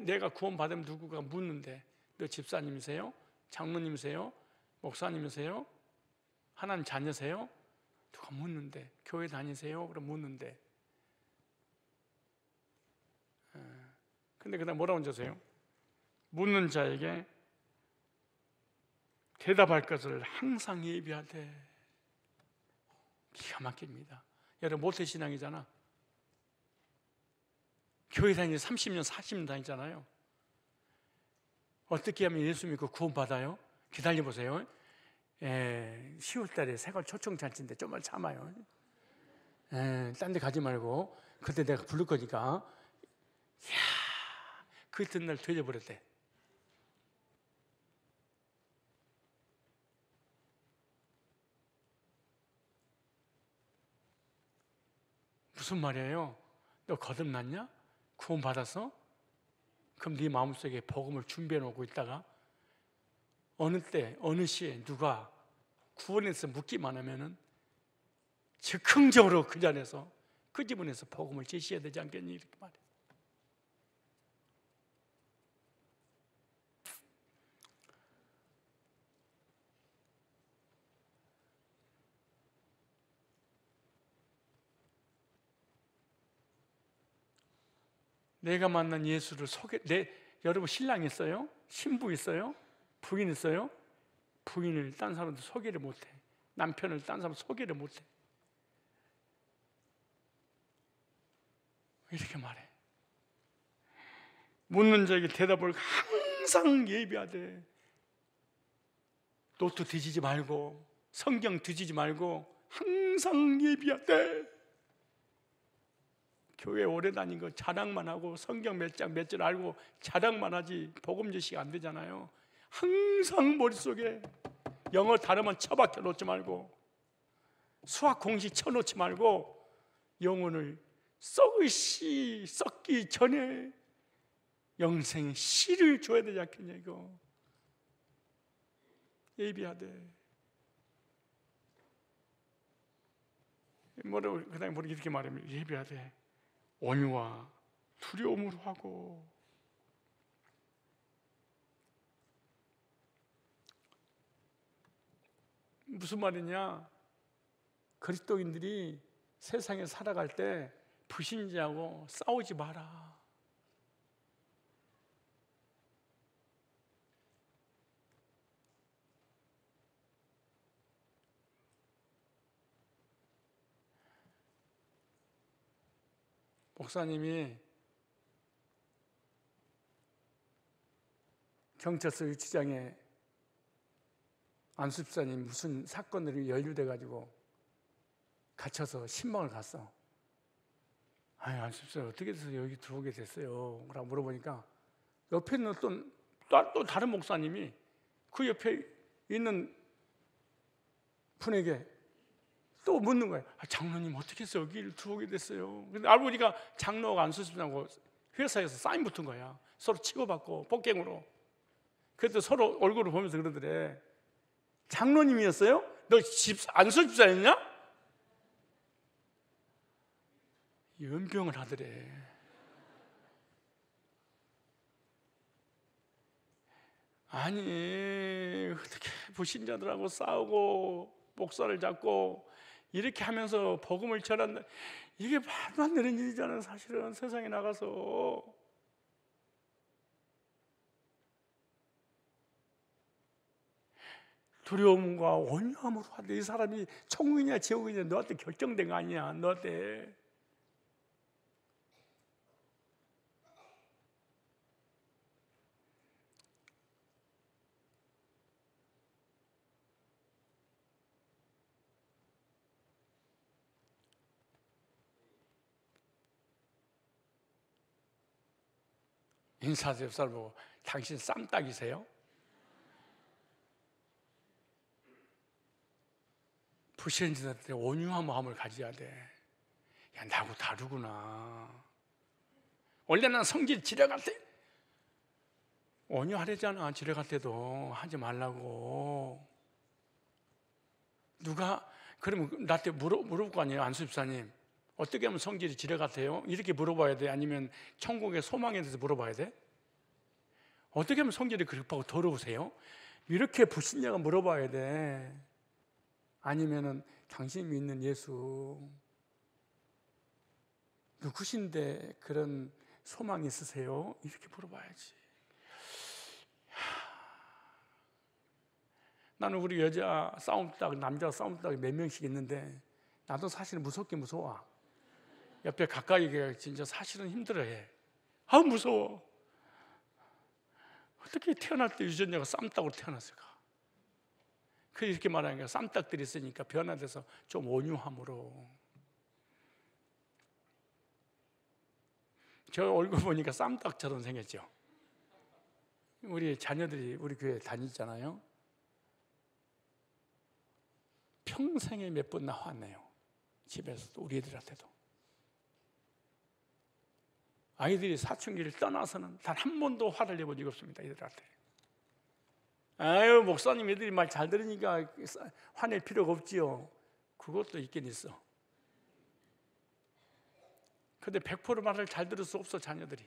내가 구원받으면 누구가 묻는데 너 집사님이세요? 장로님이세요? 목사님이세요? 하나님 자녀세요? 누가 묻는데 교회 다니세요? 그럼 묻는데 근데 그다음 뭐라고 하세요? 묻는 자에게 대답할 것을 항상 예비하되. 기가 막힙니다. 여러분 모태신앙이잖아. 교회 다니는 30년, 40년 다니잖아요. 어떻게 하면 예수 믿고 구원받아요? 기다려보세요. 10월 달에 생활 초청잔치인데 좀만 참아요. 딴 데 가지 말고 그때 내가 부를 거니까. 이야, 그 이튿날 되져버렸대. 무슨 말이에요? 너 거듭났냐? 구원 받았어? 그럼 네 마음속에 복음을 준비해 놓고 있다가 어느 때 어느 시에 누가 구원해서 묻기만 하면은 즉흥적으로 그 자리에서 그 지분에서 복음을 제시해야 되지 않겠니? 이렇게 말해. 내가 만난 예수를 여러분 신랑 있어요? 신부 있어요? 부인 있어요? 부인을 딴 사람도 소개를 못해. 남편을 딴 사람 소개를 못해. 이렇게 말해. 묻는 자에게 대답을 항상 예비하되, 노트 뒤지지 말고 성경 뒤지지 말고 항상 예비하되. 교회 오래 다닌 거 자랑만 하고 성경 몇 장 몇 절 알고 자랑만 하지 복음 제시가 안 되잖아요. 항상 머릿속에 영어 단어만 처박혀 놓지 말고 수학 공식 쳐놓지 말고 영혼을 썩기 전에 영생의 씨를 줘야 되지 않겠냐 이거. 예비하되. 뭐라고 그다음에 이렇게 말하면 예비하되 온유와 두려움으로 하고. 무슨 말이냐? 그리스도인들이 세상에 살아갈 때 불신자하고 싸우지 마라. 목사님이 경찰서 유치장에 안수 집사님 무슨 사건들이 연루돼 가지고 갇혀서 신방을 갔어. 아니 안수 집사 어떻게 돼서 여기 들어오게 됐어요? 라고 물어보니까 옆에 있는 또 다른 목사님이 그 옆에 있는 분에게 또 묻는 거예요. 장로님 어떻게 해서 여기를 들어오게 됐어요? 근데 알고 보니까 장로가 안수 집사하고 회사에서 사인 붙은 거야. 서로 치고받고 폭행으로. 그래도 서로 얼굴을 보면서 그러더래. 장로님이었어요? 너 안수 집사였냐? 연병을 하더래. 아니 어떻게 불신자들하고 싸우고 목살을 잡고 이렇게 하면서 복음을 전한다. 이게 말도 안 되는 일이잖아요. 사실은 세상에 나가서. 두려움과 온유함으로 하되 이 사람이 천국이냐 지옥이냐 너한테 결정된 거 아니야. 너한테. 인사하세요. 사람 보고 당신 쌈딱이세요? 불신자들한테 온유한 마음을 가져야 돼. 야 나하고 다르구나. 원래 난 성질 지려갈 때 온유하려잖아. 지려갈 때도 하지 말라고. 누가 그러면 나한테 물어볼 거 아니에요. 안수 집사님 어떻게 하면 성질이 지뢰 같아요? 이렇게 물어봐야 돼? 아니면 천국의 소망에 대해서 물어봐야 돼? 어떻게 하면 성질이 급하고 더러우세요? 이렇게 불신자가 물어봐야 돼. 아니면은 당신이 믿는 예수 누구신데 그런 소망이 있으세요? 이렇게 물어봐야지. 나는 우리 여자 싸움닭, 남자 싸움닭이 몇 명씩 있는데 나도 사실은 무섭긴 무서워. 옆에 가까이 진짜 사실은 힘들어해. 아, 무서워. 어떻게 태어날 때 유전자가 쌈딱으로 태어났을까? 이렇게 말하니까 쌈딱들이 있으니까 변화돼서 좀 온유함으로. 저 얼굴 보니까 쌈딱처럼 생겼죠. 우리 자녀들이 우리 교회 다니잖아요. 평생에 몇 번 나왔네요. 집에서도 우리 애들한테도. 아이들이 사춘기를 떠나서는 단 한 번도 화를 내본 적이 없습니다. 애들한테. 아유, 목사님 애들이 말 잘 들으니까 화낼 필요가 없지요. 그것도 있긴 있어. 근데 100% 말을 잘 들을 수 없어, 자녀들이.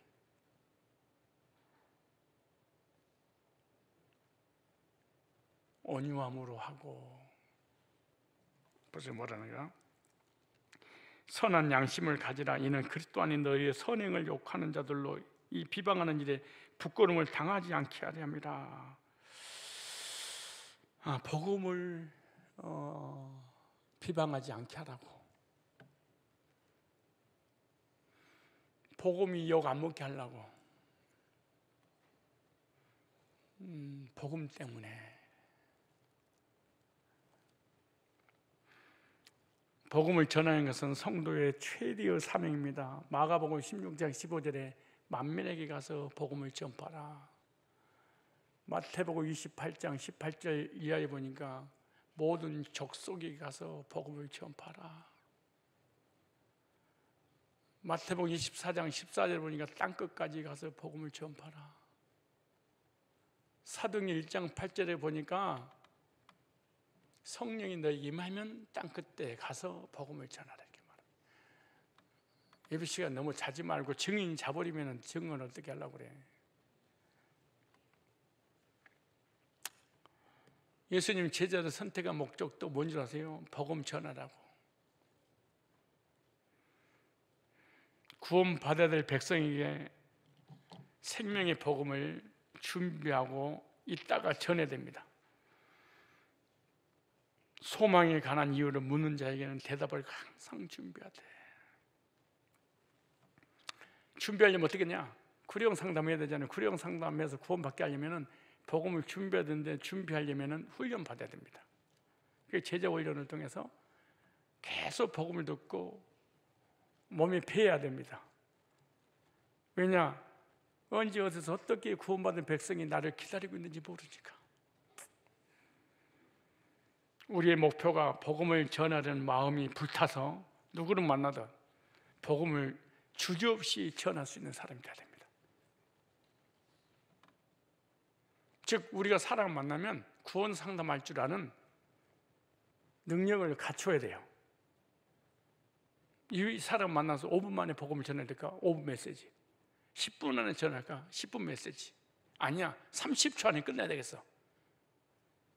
온유함으로 하고. 벌써 뭐라는 거야? 선한 양심을 가지라. 이는 그리스도 아닌 너희의 선행을 욕하는 자들로 이 비방하는 일에 부끄러움을 당하지 않게 하려 함이라. 복음을 비방하지 않게 하라고. 복음이 욕 안 먹게 하려고. 복음 때문에. 복음을 전하는 것은 성도의 최대의 사명입니다. 마가복음 16장 15절에 만민에게 가서 복음을 전파하라. 마태복음 28장 18절 이하에 보니까 모든 족속에 가서 복음을 전파하라. 마태복음 24장 14절 보니까 땅끝까지 가서 복음을 전파하라. 사도행 1장 8절에 보니까 성령이 너에게 임하면 땅끝에 가서 복음을 전하라, 이렇게 말합니다. 예배 시간 너무 자지 말고 증인 자버리면 증언 어떻게 하려고 그래? 예수님 제자를 선택한 목적도 뭔지 아세요? 복음 전하라고. 구원받아야 될 백성에게 생명의 복음을 준비하고 있다가 전해야 됩니다. 소망에 관한 이유를 묻는 자에게는 대답을 항상 준비해야 돼. 준비하려면 어떻게 하냐? 구령 상담해야 되잖아요. 구령 상담해서 구원받게 하려면 복음을 준비해야 되는데, 준비하려면 훈련 받아야 됩니다. 제자 훈련을 통해서 계속 복음을 듣고 몸에 배워야 됩니다. 왜냐? 언제 어디서 어떻게 구원받은 백성이 나를 기다리고 있는지 모르니까. 우리의 목표가 복음을 전하려는 마음이 불타서 누구를 만나든 복음을 주저없이 전할 수 있는 사람이 되어야 됩니다. 즉, 우리가 사람을 만나면 구원 상담할 줄 아는 능력을 갖춰야 돼요. 이 사람 만나서 5분 만에 복음을 전해야 될까? 5분 메시지. 10분 안에 전할까? 10분 메시지. 아니야, 30초 안에 끝내야 되겠어.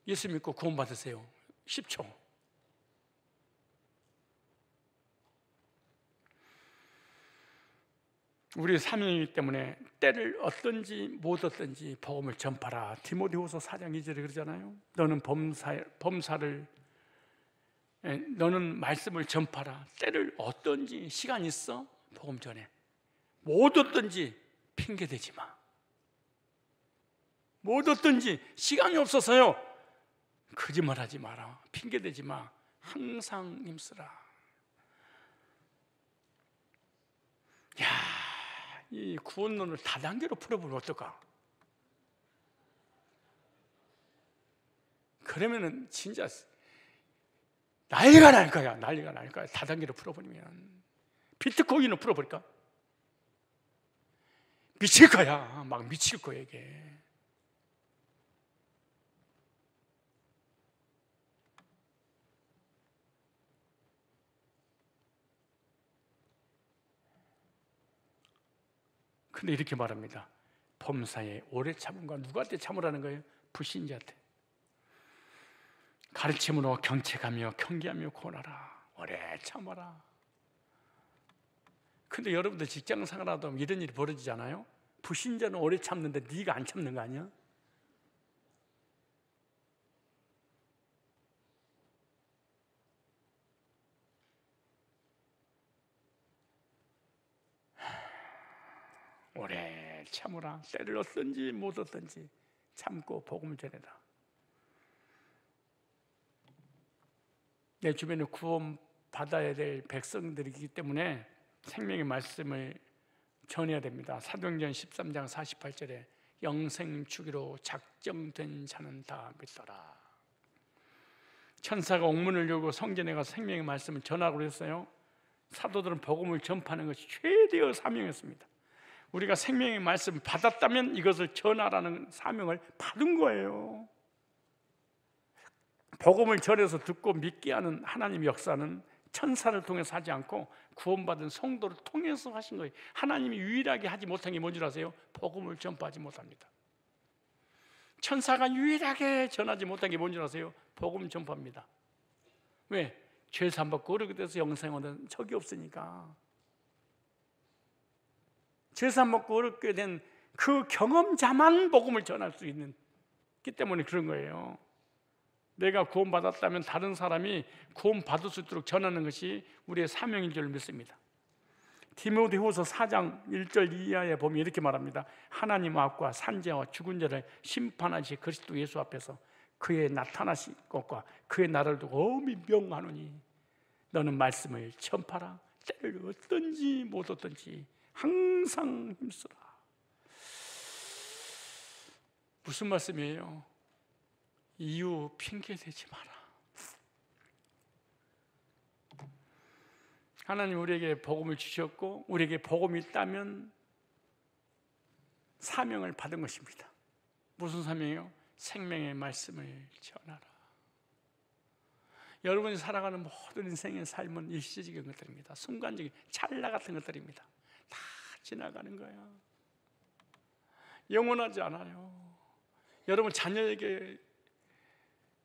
예수 믿고 구원 받으세요. 10초. 우리의 사명이기 때문에 때를 얻든지 못 얻든지 복음을 전파라. 디모데후서 4장 2절에 그러잖아요. 너는 말씀을 전파라. 때를 얻든지 시간 있어? 복음 전해. 못 얻든지 핑계대지 마. 못 얻든지 시간이 없어서요. 거짓말하지 마라. 핑계대지 마. 항상 힘쓰라. 야, 이 구원론을 다단계로 풀어보면 어떨까? 그러면은 진짜 난리가 날 거야. 난리가 날 거야. 다단계로 풀어버리면. 비트코인을 풀어버릴까? 미칠 거야. 막 미칠 거야, 이게. 근데 이렇게 말합니다. 범사에 오래 참음과 누구한테 참으라는 거예요? 불신자한테. 가르침으로 경책하며 경계하며 권하라. 오래 참아라. 근데 여러분들 직장 생활하다 보면 이런 일이 벌어지잖아요. 불신자는 오래 참는데 네가 안 참는 거 아니야? 오래 참으라. 때를 얻든지 못 얻든지 참고 복음을 전해라. 내 주변에 구원 받아야 될 백성들이기 때문에 생명의 말씀을 전해야 됩니다. 사도행전 13장 48절에 영생 주기로 작정된 자는 다 믿더라. 천사가 옥문을 열고 성전에 가서 생명의 말씀을 전하고 그랬어요. 사도들은 복음을 전파하는 것이 최대의 사명이었습니다. 우리가 생명의 말씀을 받았다면 이것을 전하라는 사명을 받은 거예요. 복음을 전해서 듣고 믿게 하는 하나님의 역사는 천사를 통해서 하지 않고 구원받은 성도를 통해서 하신 거예요. 하나님이 유일하게 하지 못한 게 뭔지 아세요? 복음을 전파하지 못합니다. 천사가 유일하게 전하지 못한 게 뭔지 아세요? 복음 전파입니다. 왜? 죄 사함받고 어렵게 돼서 영생 얻은 적이 없으니까. 죄 사함받고 어렵게 된 그 경험자만 복음을 전할 수 있는 기 때문에 그런 거예요. 내가 구원받았다면 다른 사람이 구원받을 수 있도록 전하는 것이 우리의 사명인 줄 믿습니다. 디모데후서 4장 1절 이하에 보면 이렇게 말합니다. 하나님 앞과 산자와 죽은 자를 심판하시 그리스도 예수 앞에서 그의 나타나실 것과 그의 나라를 두고 엄히 명하노니 너는 말씀을 전파라. 때를 얻든지 못 얻든지 항상 힘쓰라. 무슨 말씀이에요? 이유 핑계 대지 마라. 하나님 우리에게 복음을 주셨고 우리에게 복음이 있다면 사명을 받은 것입니다. 무슨 사명이요? 생명의 말씀을 전하라. 여러분이 살아가는 모든 인생의 삶은 일시적인 것들입니다. 순간적인 찰나 같은 것들입니다. 다 지나가는 거야. 영원하지 않아요. 여러분 자녀에게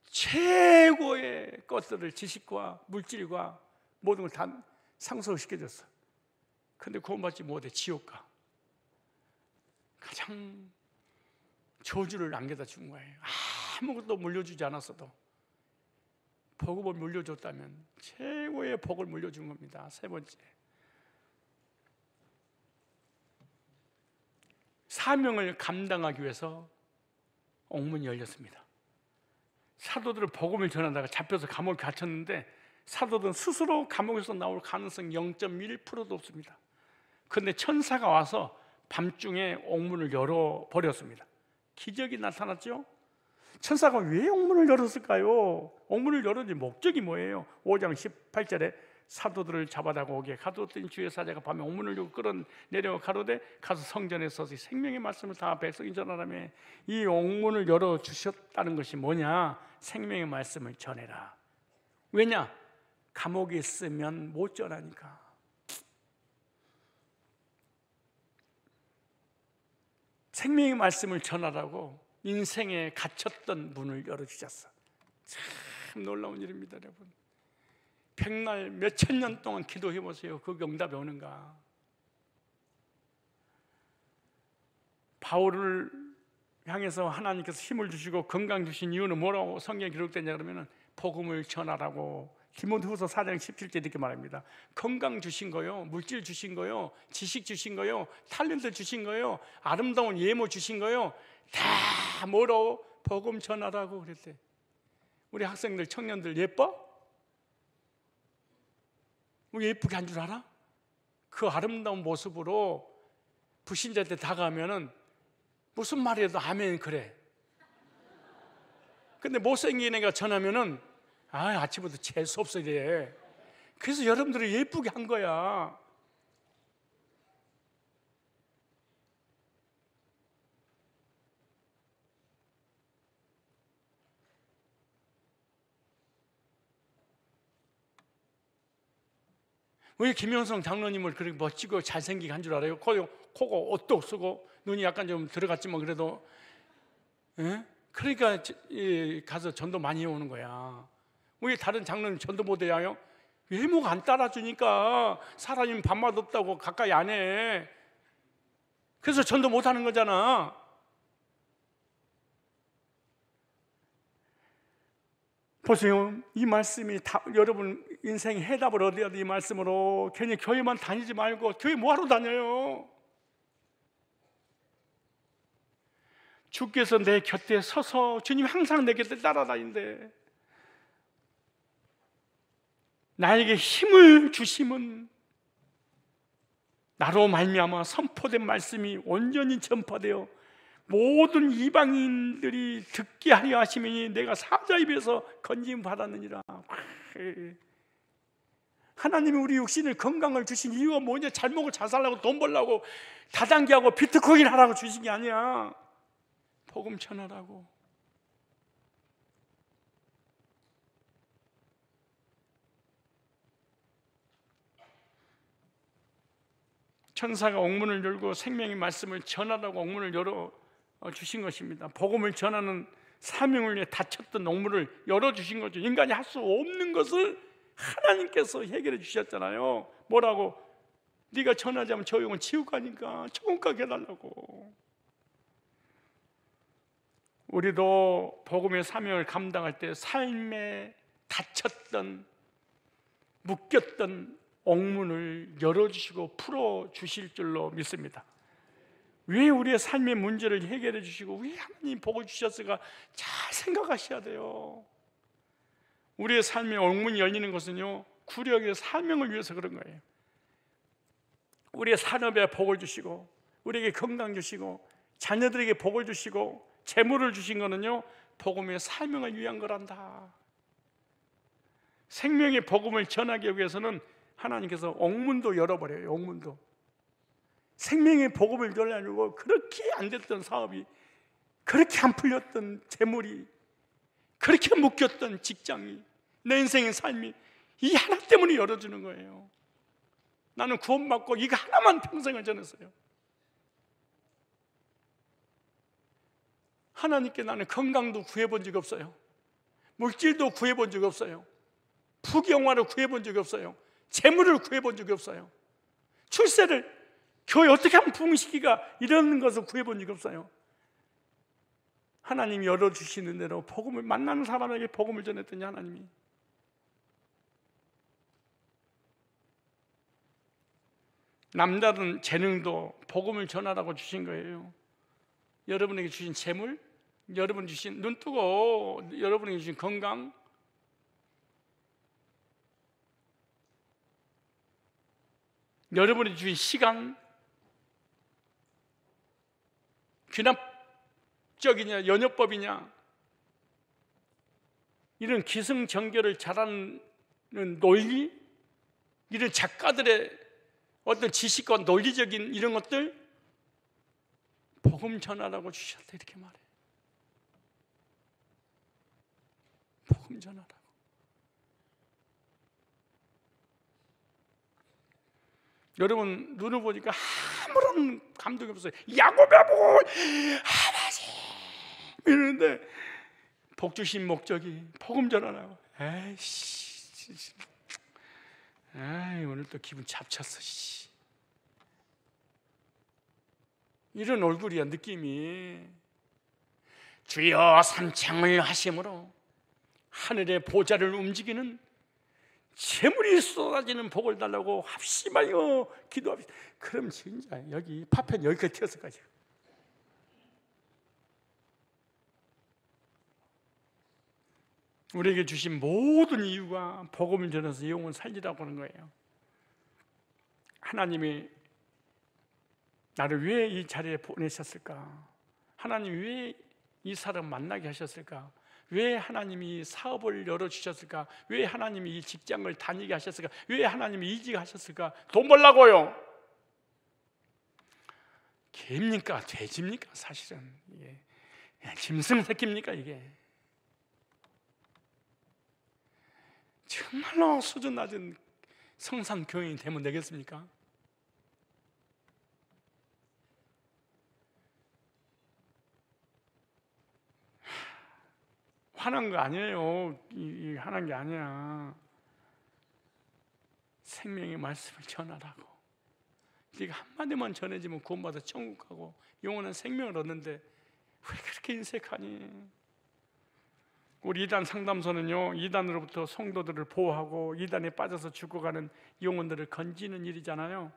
최고의 것들을 지식과 물질과 모든 걸 다 상속시켜줬어. 근데 구원받지 못해 지옥 가. 가장 저주를 남겨다 준 거예요. 아무것도 물려주지 않았어도 복음을 물려줬다면 최고의 복을 물려준 겁니다. 세 번째, 사명을 감당하기 위해서 옥문이 열렸습니다. 사도들은 복음을 전하다가 잡혀서 감옥에 갇혔는데 사도들은 스스로 감옥에서 나올 가능성이 0.1%도 없습니다. 그런데 천사가 와서 밤중에 옥문을 열어버렸습니다. 기적이 나타났죠? 천사가 왜 옥문을 열었을까요? 옥문을 열어준 목적이 뭐예요? 5장 18절에 사도들을 잡아다가 오게 가두었더니 주의 사자가 밤에 옥문을 열고 끌어내려 가로되 가서 성전에 서서 생명의 말씀을 다 백성이 전하라며. 이 옥문을 열어주셨다는 것이 뭐냐? 생명의 말씀을 전해라. 왜냐? 감옥에 있으면 못 전하니까. 생명의 말씀을 전하라고 인생에 갇혔던 문을 열어주셨어. 참 놀라운 일입니다, 여러분. 백날 몇천 년 동안 기도해보세요. 그 응답이 오는가? 바울을 향해서 하나님께서 힘을 주시고 건강 주신 이유는 뭐라고 성경에 기록되냐 그러면 복음을 전하라고. 디모데후서 4장 17절 이렇게 말합니다. 건강 주신 거요, 물질 주신 거요, 지식 주신 거요, 탤런트 주신 거요, 아름다운 예모 주신 거요, 다 뭐로? 복음 전하라고 그랬대. 우리 학생들, 청년들 예뻐? 왜 예쁘게 한 줄 알아? 그 아름다운 모습으로 불신자한테 다가가면은 무슨 말이라도 아멘 그래. 근데 못생긴 애가 전하면은 아침부터 재수없어 이래. 그래서 여러분들이 예쁘게 한 거야. 왜 김영성 장로님을 그렇게 멋지고 잘생기게 한 줄 알아요? 코가 옷도 쓰고 눈이 약간 좀 들어갔지만 그래도 그러니까 가서 전도 많이 해오는 거야. 왜 다른 장로님 전도 못 해요? 외모가 안 따라주니까. 사람이 밥맛 없다고 가까이 안 해. 그래서 전도 못 하는 거잖아. 보세요. 이 말씀이 여러분 인생의 해답을 얻어야 돼. 이 말씀으로 괜히 교회만 다니지 말고. 교회 뭐하러 다녀요? 주께서 내 곁에 서서 주님 항상 내 곁에 따라다니는데 나에게 힘을 주심은 나로 말미암아 선포된 말씀이 온전히 전파되어 모든 이방인들이 듣게 하려 하시니 내가 사자 입에서 건짐 받았느니라. 하나님이 우리 육신을 건강을 주신 이유가 뭐냐? 잘 먹고 잘 살라고, 돈 벌라고, 다단계하고 비트코인 하라고 주신 게 아니야. 복음 전하라고. 천사가 옥문을 열고 생명의 말씀을 전하라고 옥문을 열어 주신 것입니다. 복음을 전하는 사명을 위해 닫혔던 옥문을 열어주신 거죠. 인간이 할 수 없는 것을 하나님께서 해결해 주셨잖아요. 뭐라고? 네가 전하자면 저 영은 지옥 가니까 천국 가게 해달라고. 우리도 복음의 사명을 감당할 때 삶에 닫혔던, 묶였던 옥문을 열어주시고 풀어주실 줄로 믿습니다. 왜 우리의 삶의 문제를 해결해 주시고 왜 하나님 복을 주셨을까 잘 생각하셔야 돼요. 우리의 삶의 옥문이 열리는 것은요, 구력의 사명을 위해서 그런 거예요. 우리의 산업에 복을 주시고 우리에게 건강 주시고 자녀들에게 복을 주시고 재물을 주신 거는요, 복음의 사명을 위한 거란다. 생명의 복음을 전하기 위해서는 하나님께서 옥문도 열어버려요. 옥문도. 생명의 복음을 열려고 그렇게 안 됐던 사업이, 그렇게 안 풀렸던 재물이, 그렇게 묶였던 직장이, 내 인생의 삶이 이 하나 때문에 열어주는 거예요. 나는 구원받고 이거 하나만 평생을 전했어요. 하나님께 나는 건강도 구해본 적이 없어요. 물질도 구해본 적이 없어요. 부귀영화를 구해본 적이 없어요. 재물을 구해본 적이 없어요. 출세를 교회 어떻게 하면 부흥시키가 이런 것을 구해본 적이 없어요. 하나님이 열어주시는 대로 복음을, 만나는 사람에게 복음을 전했더니 하나님이 남다른 재능도 복음을 전하라고 주신 거예요. 여러분에게 주신 재물, 여러분 주신 눈뜨고, 여러분에게 주신 건강, 여러분이 주신 시간, 귀납적이냐 연요법이냐, 이런 기승전결을 잘하는 논리, 이런 작가들의 어떤 지식과 논리적인 이런 것들 복음 전하라고 주셨다 이렇게 말해. 복음 전하라고. 여러분 눈을 보니까 아무런 감동이 없어요. 야곱야곱 아버지 이러는데 복 주신 목적이 복음 전하라고. 에이씨, 에이, 오늘 또 기분 잡쳤어. 씨. 이런 얼굴이야 느낌이. 주여 삼창을 하심으로 하늘의 보좌를 움직이는 재물이 쏟아지는 복을 달라고 합심하여 기도합시다. 그럼 진짜 여기 파편 여기까지 튀었을 거죠. 우리에게 주신 모든 이유가 복음을 전해서 영혼 살리라고 하는 거예요. 하나님이 나를 왜 이 자리에 보내셨을까? 하나님이 왜 이 사람 만나게 하셨을까? 왜 하나님이 사업을 열어주셨을까? 왜 하나님이 이 직장을 다니게 하셨을까? 왜 하나님이 이직하셨을까? 돈 벌라고요. 개입니까? 돼지입니까? 사실은 이게 짐승 새끼입니까? 이게 정말로 수준 낮은 성산 교인이 되면 되겠습니까? 화난 거 아니에요. 화난 게 아니야. 생명의 말씀을 전하라고. 네가 한마디만 전해지면 구원받아 천국 가고 영원한 생명을 얻는데 왜 그렇게 인색하니? 우리 이단 상담소는요, 이단으로부터 성도들을 보호하고 이단에 빠져서 죽어가는 영혼들을 건지는 일이잖아요.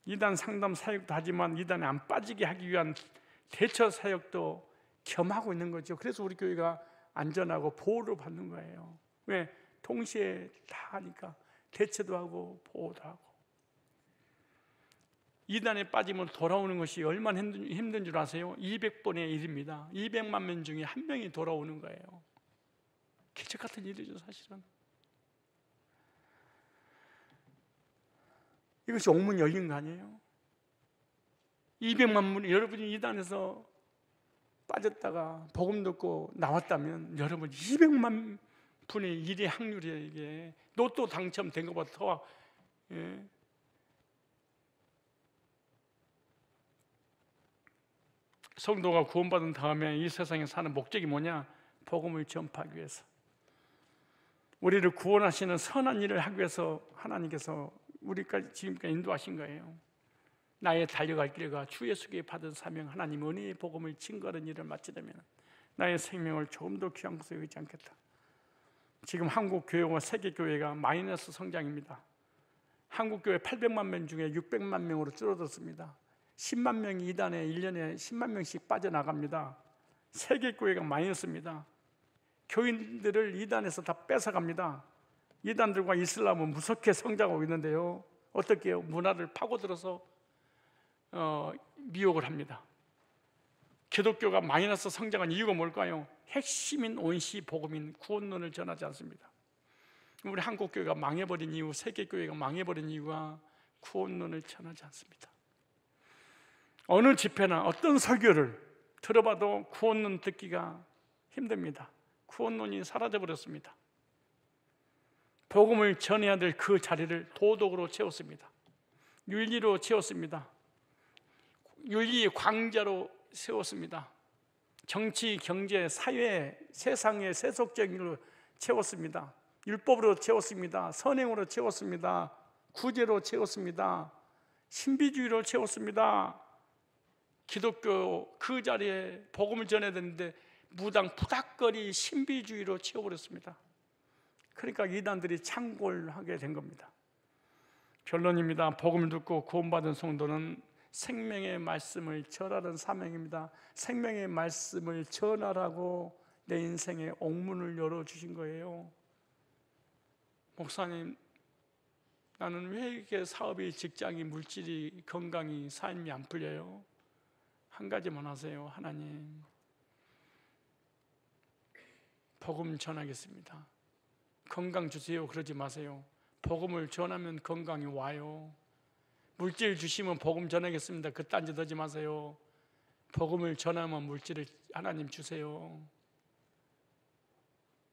이단 상담 사역도 하지만 이단에 안 빠지게 하기 위한 대처 사역도 겸하고 있는 거죠. 그래서 우리 교회가 안전하고 보호를 받는 거예요. 왜? 동시에 다 하니까 대처도 하고 보호도 하고. 이단에 빠지면 돌아오는 것이 얼마나 힘든 줄 아세요? 200번의 일입니다. 200만 명 중에 한 명이 돌아오는 거예요. 기적 같은 일이죠, 사실은. 이것이 옥문 열린 거 아니에요? 200만 분, 여러분이 이단에서 빠졌다가 복음 듣고 나왔다면 여러분 200만 분의 1의 확률이에요. 이게 로또 당첨된 것보다 더. 예. 성도가 구원받은 다음에 이 세상에 사는 목적이 뭐냐? 복음을 전파하기 위해서, 우리를 구원하시는 선한 일을 하기 위해서 하나님께서 우리까지 지금까지 인도하신 거예요. 나의 달려갈 길과 주 예수께 받은 사명, 하나님 은혜의 복음을 증거하는 일을 마치려면 나의 생명을 조금 더 귀한 것에 의지 않겠다. 지금 한국 교회와 세계 교회가 마이너스 성장입니다. 한국 교회 800만 명 중에 600만 명으로 줄어들었습니다. 10만 명이 이단에 1년에 10만 명씩 빠져나갑니다. 세계 교회가 마이너스입니다. 교인들을 이단에서 다 뺏어갑니다. 이단들과 이슬람은 무섭게 성장하고 있는데요, 어떻게 해요? 문화를 파고들어서 미혹을 합니다. 기독교가 마이너스 성장한 이유가 뭘까요? 핵심인 온시 복음인 구원론을 전하지 않습니다. 우리 한국 교회가 망해버린 이유, 세계 교회가 망해버린 이유가 구원론을 전하지 않습니다. 어느 집회나 어떤 설교를 들어봐도 구원론 듣기가 힘듭니다. 구원론이 사라져버렸습니다. 복음을 전해야 될 그 자리를 도덕으로 채웠습니다. 윤리로 채웠습니다. 윤리의 광자로 세웠습니다. 정치, 경제, 사회, 세상의 세속적인 걸로 채웠습니다. 율법으로 채웠습니다. 선행으로 채웠습니다. 구제로 채웠습니다. 신비주의로 채웠습니다. 기독교 그 자리에 복음을 전해야 되는데 무당 푸닥거리 신비주의로 채워버렸습니다. 그러니까 이단들이 창궐하게 된 겁니다. 결론입니다. 복음을 듣고 구원받은 성도는 생명의 말씀을 전하는 사명입니다. 생명의 말씀을 전하라고 내 인생에 옥문을 열어주신 거예요. 목사님, 나는 왜 이렇게 사업이, 직장이, 물질이, 건강이, 삶이 안 풀려요? 한 가지만 하세요. 하나님, 복음 전하겠습니다. 건강 주세요. 그러지 마세요. 복음을 전하면 건강이 와요. 물질 주시면 복음 전하겠습니다. 그 딴짓 하지 마세요. 복음을 전하면 물질을 하나님 주세요.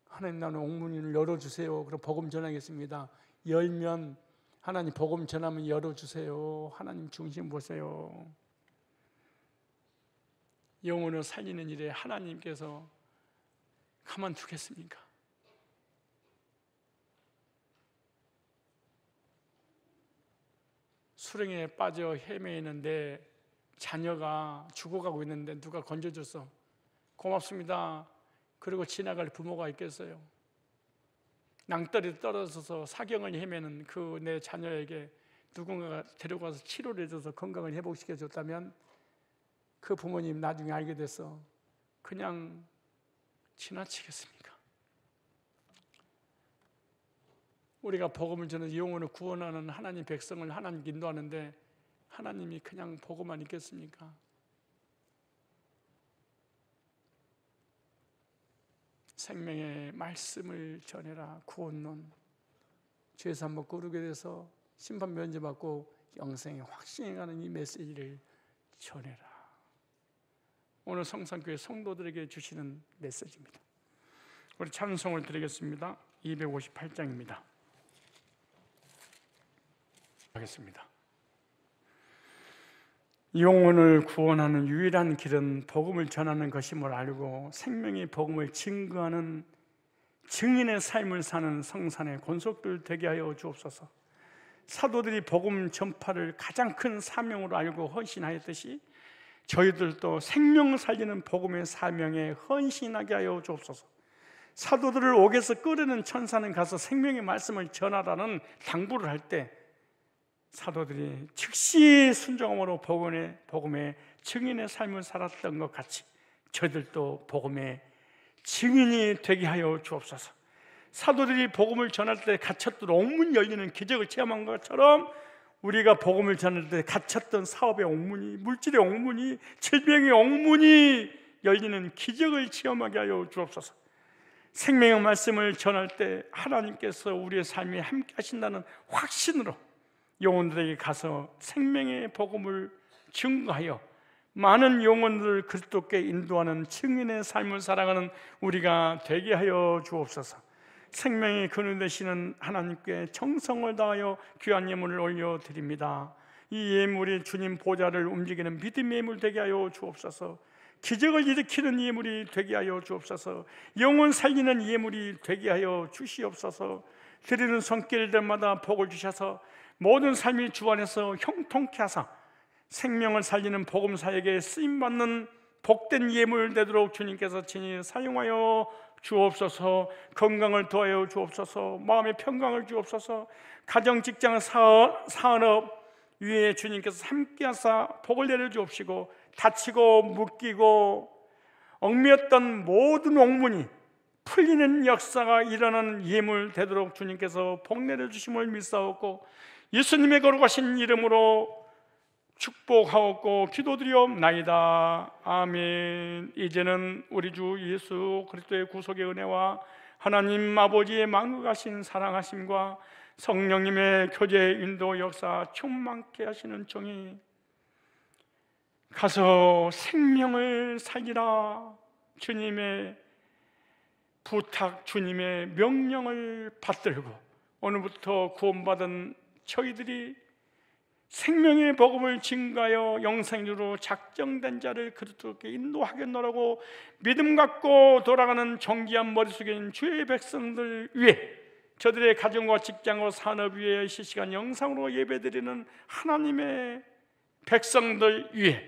하나님, 나는 옥문을 열어주세요. 그럼 복음 전하겠습니다. 열면 하나님 복음 전하면 열어주세요. 하나님 중심 보세요. 영혼을 살리는 일에 하나님께서 가만두겠습니까? 수렁에 빠져 헤매이는데 자녀가 죽어가고 있는데 누가 건져줬어. 고맙습니다. 그리고 지나갈 부모가 있겠어요? 낭떠리 떨어져서 사경을 헤매는 그 내 자녀에게 누군가가 데려가서 치료를 해줘서 건강을 회복시켜줬다면 그 부모님 나중에 알게 돼서 그냥 지나치겠습니까? 우리가 복음을 전해서 영혼을 구원하는 하나님 백성을 하나님 인도하는데 하나님이 그냥 보고만 있겠습니까? 생명의 말씀을 전해라. 구원론. 죄에서 한번 거르게 돼서 심판 면제받고 영생에 확신해 가는 이 메시지를 전해라. 오늘 성산교회 성도들에게 주시는 메시지입니다. 우리 찬송을 드리겠습니다. 258장입니다. 하겠습니다. 영혼을 구원하는 유일한 길은 복음을 전하는 것임을 알고 생명의 복음을 증거하는 증인의 삶을 사는 성산의 권속들 되게 하여 주옵소서. 사도들이 복음 전파를 가장 큰 사명으로 알고 헌신하였듯이 저희들도 생명을 살리는 복음의 사명에 헌신하게 하여 주옵소서. 사도들을 옥에서 끌어낸 천사는 가서 생명의 말씀을 전하라는 당부를 할 때 사도들이 즉시 순종함으로 복음의 증인의 삶을 살았던 것 같이 저희들도 복음의 증인이 되게 하여 주옵소서. 사도들이 복음을 전할 때 갇혔던 옥문 열리는 기적을 체험한 것처럼 우리가 복음을 전할 때 갇혔던 사업의 옥문이, 물질의 옥문이, 질병의 옥문이 열리는 기적을 체험하게 하여 주옵소서. 생명의 말씀을 전할 때 하나님께서 우리의 삶에 함께 하신다는 확신으로 영혼들에게 가서 생명의 복음을 증거하여 많은 영혼들을 그리스도께 인도하는 증인의 삶을 살아가는 우리가 되게 하여 주옵소서. 생명의 근원 되시는 하나님께 정성을 다하여 귀한 예물을 올려드립니다. 이 예물이 주님 보좌를 움직이는 믿음의 예물 되게 하여 주옵소서. 기적을 일으키는 예물이 되게 하여 주옵소서. 영혼 살리는 예물이 되게 하여 주시옵소서. 드리는 손길들마다 복을 주셔서 모든 삶이 주 안에서 형통케 하사 생명을 살리는 복음사에게 쓰임받는 복된 예물 되도록 주님께서 친히 사용하여 주옵소서. 건강을 더하여 주옵소서. 마음의 평강을 주옵소서. 가정, 직장, 산업 위에 주님께서 함께 하사 복을 내려 주옵시고 다치고 묶이고 얽매였던 모든 옥문이 풀리는 역사가 일어나는 예물 되도록 주님께서 복 내려 주심을 믿사옵고 예수님의 거룩하신 이름으로 축복하옵고 기도드리옵나이다. 아멘. 이제는 우리 주 예수 그리스도의 구속의 은혜와 하나님 아버지의 만국하신 사랑하심과 성령님의 교제 인도 역사 충만케 하시는 종이 가서 생명을 살리라 주님의 부탁, 주님의 명령을 받들고 오늘부터 구원받은 저희들이 생명의 복음을 증가하여 영생으로 작정된 자를 그리스도께 인도하겠노라고 믿음 갖고 돌아가는 정기한 머리 숙여 있는 주의 백성들 위해, 저들의 가정과 직장과 산업 위에 실시간 영상으로 예배드리는 하나님의 백성들 위해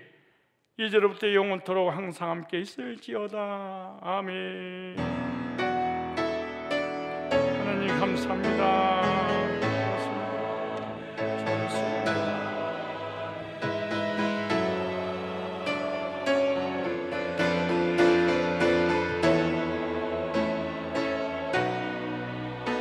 이제로부터 영원토록 항상 함께 있을지어다. 아멘. 하나님 감사합니다.